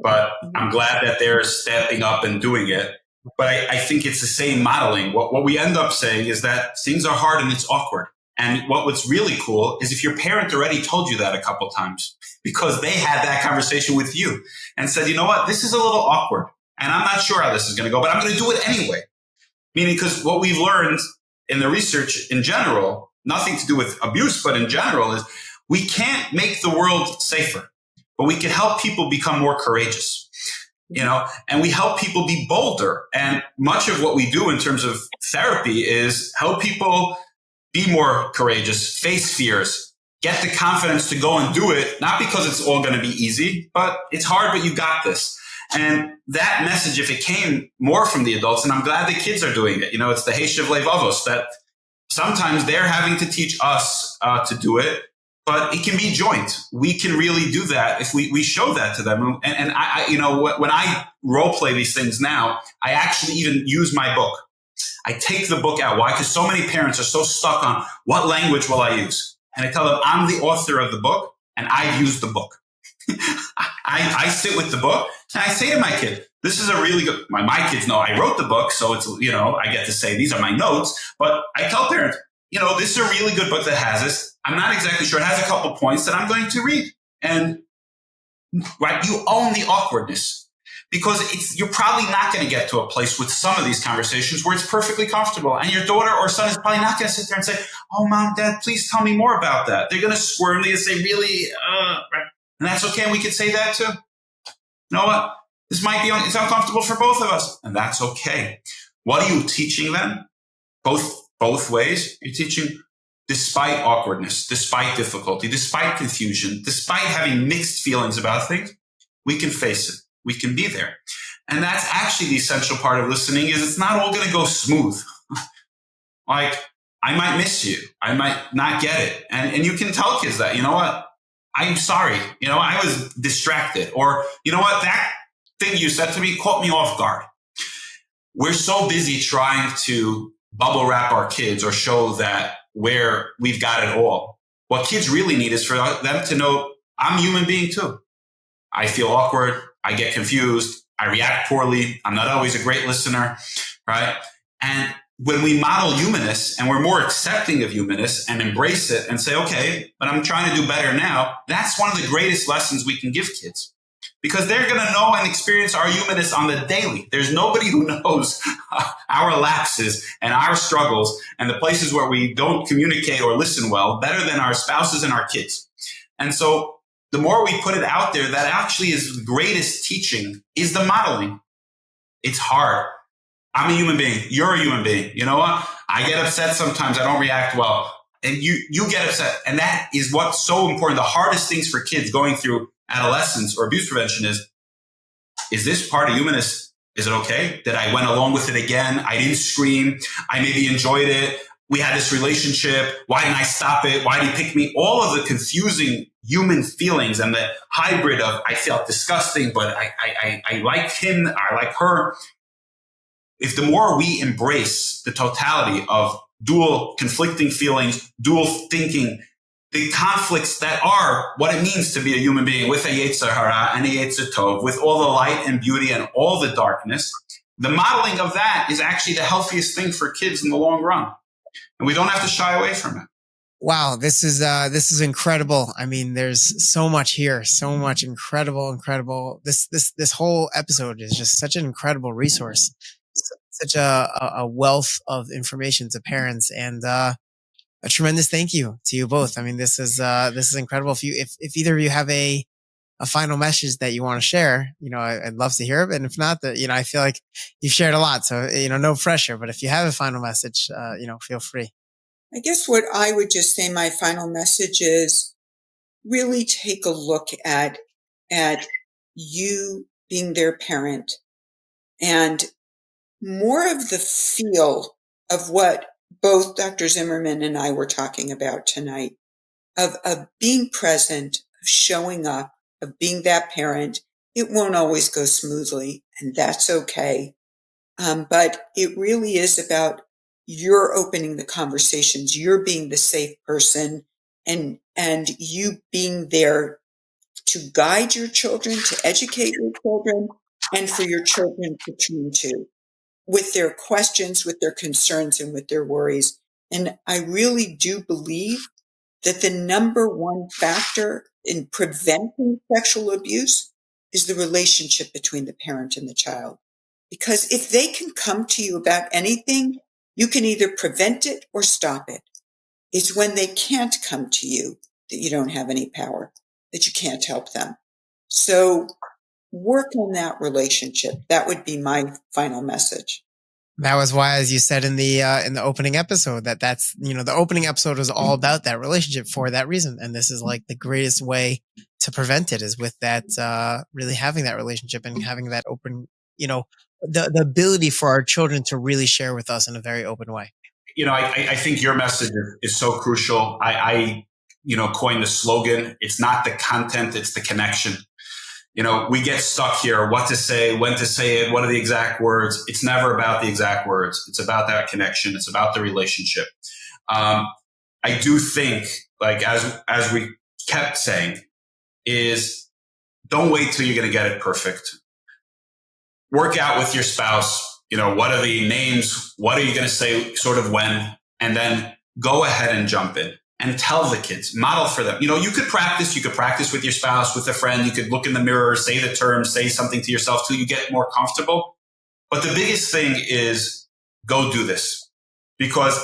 but I'm glad that they're stepping up and doing it. But I think it's the same modeling. What we end up saying is that things are hard and it's awkward. And what's really cool is if your parent already told you that a couple times because they had that conversation with you and said, you know what, this is a little awkward and I'm not sure how this is going to go, but I'm going to do it anyway. Meaning, because what we've learned in the research in general nothing to do with abuse, but in general, is we can't make the world safer, but we can help people become more courageous, and we help people be bolder. And much of what we do in terms of therapy is help people be more courageous, face fears, get the confidence to go and do it, not because it's all going to be easy, but it's hard, but you got this. And that message, if it came more from the adults, and I'm glad the kids are doing it, it's the Heishav Levavos, that sometimes they're having to teach us to do it, but it can be joint. We can really do that if we show that to them. And I when I role play these things now, I actually even use my book. I take the book out. Why? Because so many parents are so stuck on what language will I use? And I tell them, I'm the author of the book and I've used the book. I sit with the book and I say to my kid, this is a really good, my kids know I wrote the book. So it's, I get to say, these are my notes, but I tell parents, this is a really good book that has this. I'm not exactly sure. It has a couple points that I'm going to read. And right, you own the awkwardness. Because you're probably not going to get to a place with some of these conversations where it's perfectly comfortable. And your daughter or son is probably not going to sit there and say, oh, Mom, Dad, please tell me more about that. They're going to squirm and say, really? And that's okay. And we could say that too. You know what? This might be it's uncomfortable for both of us. And that's okay. What are you teaching them? Both ways. You're teaching despite awkwardness, despite difficulty, despite confusion, despite having mixed feelings about things, we can face it. We can be there. And that's actually the essential part of listening is it's not all going to go smooth. Like, I might miss you. I might not get it. And you can tell kids that, what? I'm sorry. I was distracted. Or, what? That thing you said to me caught me off guard. We're so busy trying to bubble wrap our kids or show that we've got it all. What kids really need is for them to know I'm a human being too. I feel awkward. I get confused. I react poorly. I'm not always a great listener, right? And when we model humanness and we're more accepting of humanness and embrace it and say, okay, but I'm trying to do better now, that's one of the greatest lessons we can give kids because they're going to know and experience our humanness on the daily. There's nobody who knows our lapses and our struggles and the places where we don't communicate or listen well better than our spouses and our kids. And so the more we put it out there, that actually is the greatest teaching is the modeling. It's hard. I'm a human being. You're a human being. You know what? I get upset sometimes. I don't react well. And you get upset. And that is what's so important. The hardest things for kids going through adolescence or abuse prevention is this part of humanness? Is it okay that I went along with it again? I didn't scream. I maybe enjoyed it. We had this relationship. Why didn't I stop it? Why did he pick me? All of the confusing human feelings and the hybrid of I felt disgusting, but I like him, I like her. If the more we embrace the totality of dual conflicting feelings, dual thinking, the conflicts that are what it means to be a human being with a Yetzer Hara and a Yetzer Tov, with all the light and beauty and all the darkness, the modeling of that is actually the healthiest thing for kids in the long run. And we don't have to shy away from it. Wow, this is incredible. I mean, there's so much here, so much incredible. This whole episode is just such an incredible resource, such a wealth of information to parents, and a tremendous thank you to you both. I mean, this is incredible. If either of you have a final message that you want to share, I'd love to hear it. And if not, I feel like you've shared a lot, so no pressure. But if you have a final message, feel free. I guess what I would just say, my final message is really take a look at you being their parent and more of the feel of what both Dr. Zimmerman and I were talking about tonight, of being present, of showing up, of being that parent. It won't always go smoothly, and that's okay. But it really is about you're opening the conversations, you're being the safe person, and you being there to guide your children, to educate your children, and for your children to turn to with their questions, with their concerns, and with their worries. And I really do believe that the number one factor in preventing sexual abuse is the relationship between the parent and the child. Because if they can come to you about anything, you can either prevent it or stop it. It's when they can't come to you that you don't have any power, that you can't help them. So work on that relationship. That would be my final message. That was why, as you said in the opening episode, that's the opening episode was all about that relationship for that reason. And this is like the greatest way to prevent it is with that, really having that relationship and having that open, the ability for our children to really share with us in a very open way. I think your message is so crucial. I coined the slogan. It's not the content, it's the connection. We get stuck here, what to say, when to say it, what are the exact words. It's never about the exact words. It's about that connection. It's about the relationship. I do think, like, as we kept saying, is don't wait till you're going to get it perfect. Work out with your spouse. What are the names? What are you going to say sort of when? And then go ahead and jump in. And tell the kids, model for them. You could practice with your spouse, with a friend. You could look in the mirror, say the terms, say something to yourself till you get more comfortable. But the biggest thing is go do this. Because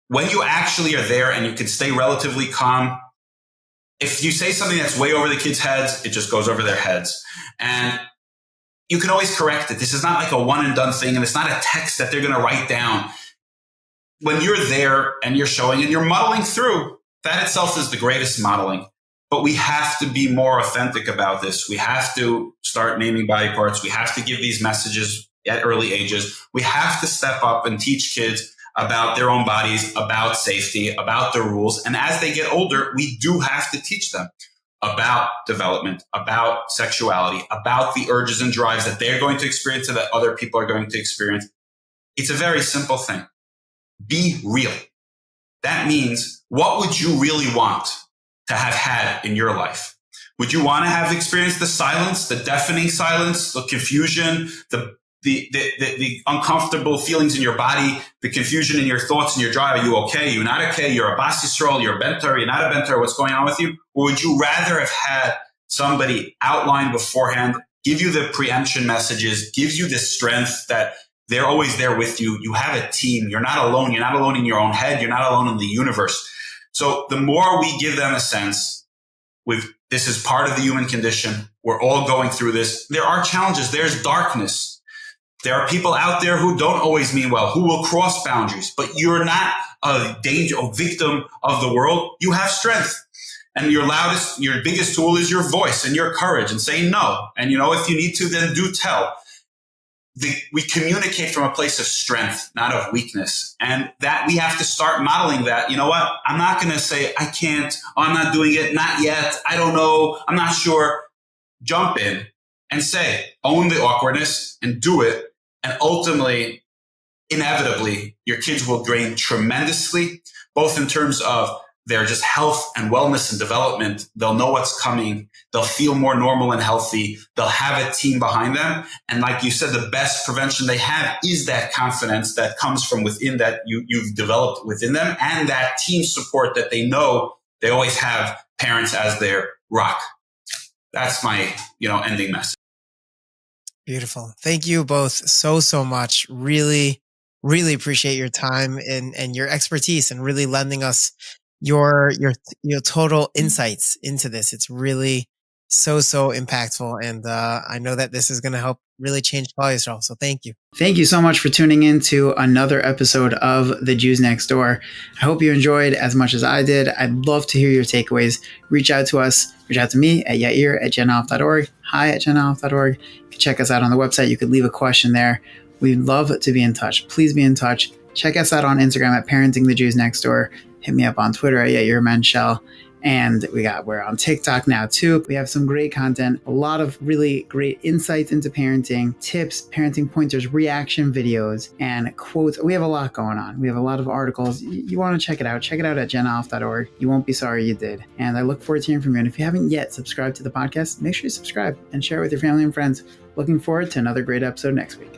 when you actually are there and you can stay relatively calm, if you say something that's way over the kids' heads, it just goes over their heads. And you can always correct it. This is not like a one and done thing, and it's not a text that they're going to write down. When you're there and you're showing and you're muddling through, that itself is the greatest modeling. But we have to be more authentic about this. We have to start naming body parts. We have to give these messages at early ages. We have to step up and teach kids about their own bodies, about safety, about the rules. And as they get older, we do have to teach them about development, about sexuality, about the urges and drives that they're going to experience and that other people are going to experience. It's a very simple thing. Be real. That means, what would you really want to have had in your life? Would you want to have experienced the silence, the deafening silence, the confusion, the uncomfortable feelings in your body, the confusion in your thoughts and your drive? Are you okay? Are you not okay? You're a Bas Yisrael, you're a Bentor, you're not a Bentor, what's going on with you? Or would you rather have had somebody outline beforehand, give you the preemption messages, gives you the strength that they're always there with you. You have a team. You're not alone. You're not alone in your own head. You're not alone in the universe. So the more we give them a sense this is part of the human condition. We're all going through this. There are challenges. There's darkness. There are people out there who don't always mean well, who will cross boundaries, but you're not a victim of the world. You have strength. And your biggest tool is your voice and your courage and saying no. And, if you need to, then do tell. We communicate from a place of strength, not of weakness. And that we have to start modeling that. You know what? I'm not going to say, I can't, I'm not doing it, not yet, I don't know, I'm not sure. Jump in and say, own the awkwardness and do it. And ultimately, inevitably, your kids will gain tremendously, both in terms of their just health and wellness and development. They'll know what's coming. They'll feel more normal and healthy. They'll have a team behind them. And like you said, the best prevention they have is that confidence that comes from within, that you've developed within them, and that team support that they know they always have parents as their rock. That's my, ending message. Beautiful. Thank you both so much. Really, really appreciate your time and your expertise and really lending us your total insights into this. It's really so impactful, and I know that this is going to help really change Klal Yisrael. So thank you. Thank you so much for tuning in to another episode of The Jews Next Door. I hope you enjoyed as much as I did. I'd love to hear your takeaways. Reach out to us. Reach out to me at Yair@genoff.org, hi@genoff.org. You can check us out on the website. You could leave a question there. We'd love to be in touch. Please be in touch. Check us out on Instagram at Parenting the Jews Next Door. Hit me up on Twitter at Yair Menchel. And we're on TikTok now too. We have some great content, a lot of really great insights into parenting, tips, parenting pointers, reaction videos, and quotes. We have a lot going on. We have a lot of articles. You want to check it out. Check it out at genoff.org. You won't be sorry you did. And I look forward to hearing from you. And if you haven't yet subscribed to the podcast, make sure you subscribe and share it with your family and friends. Looking forward to another great episode next week.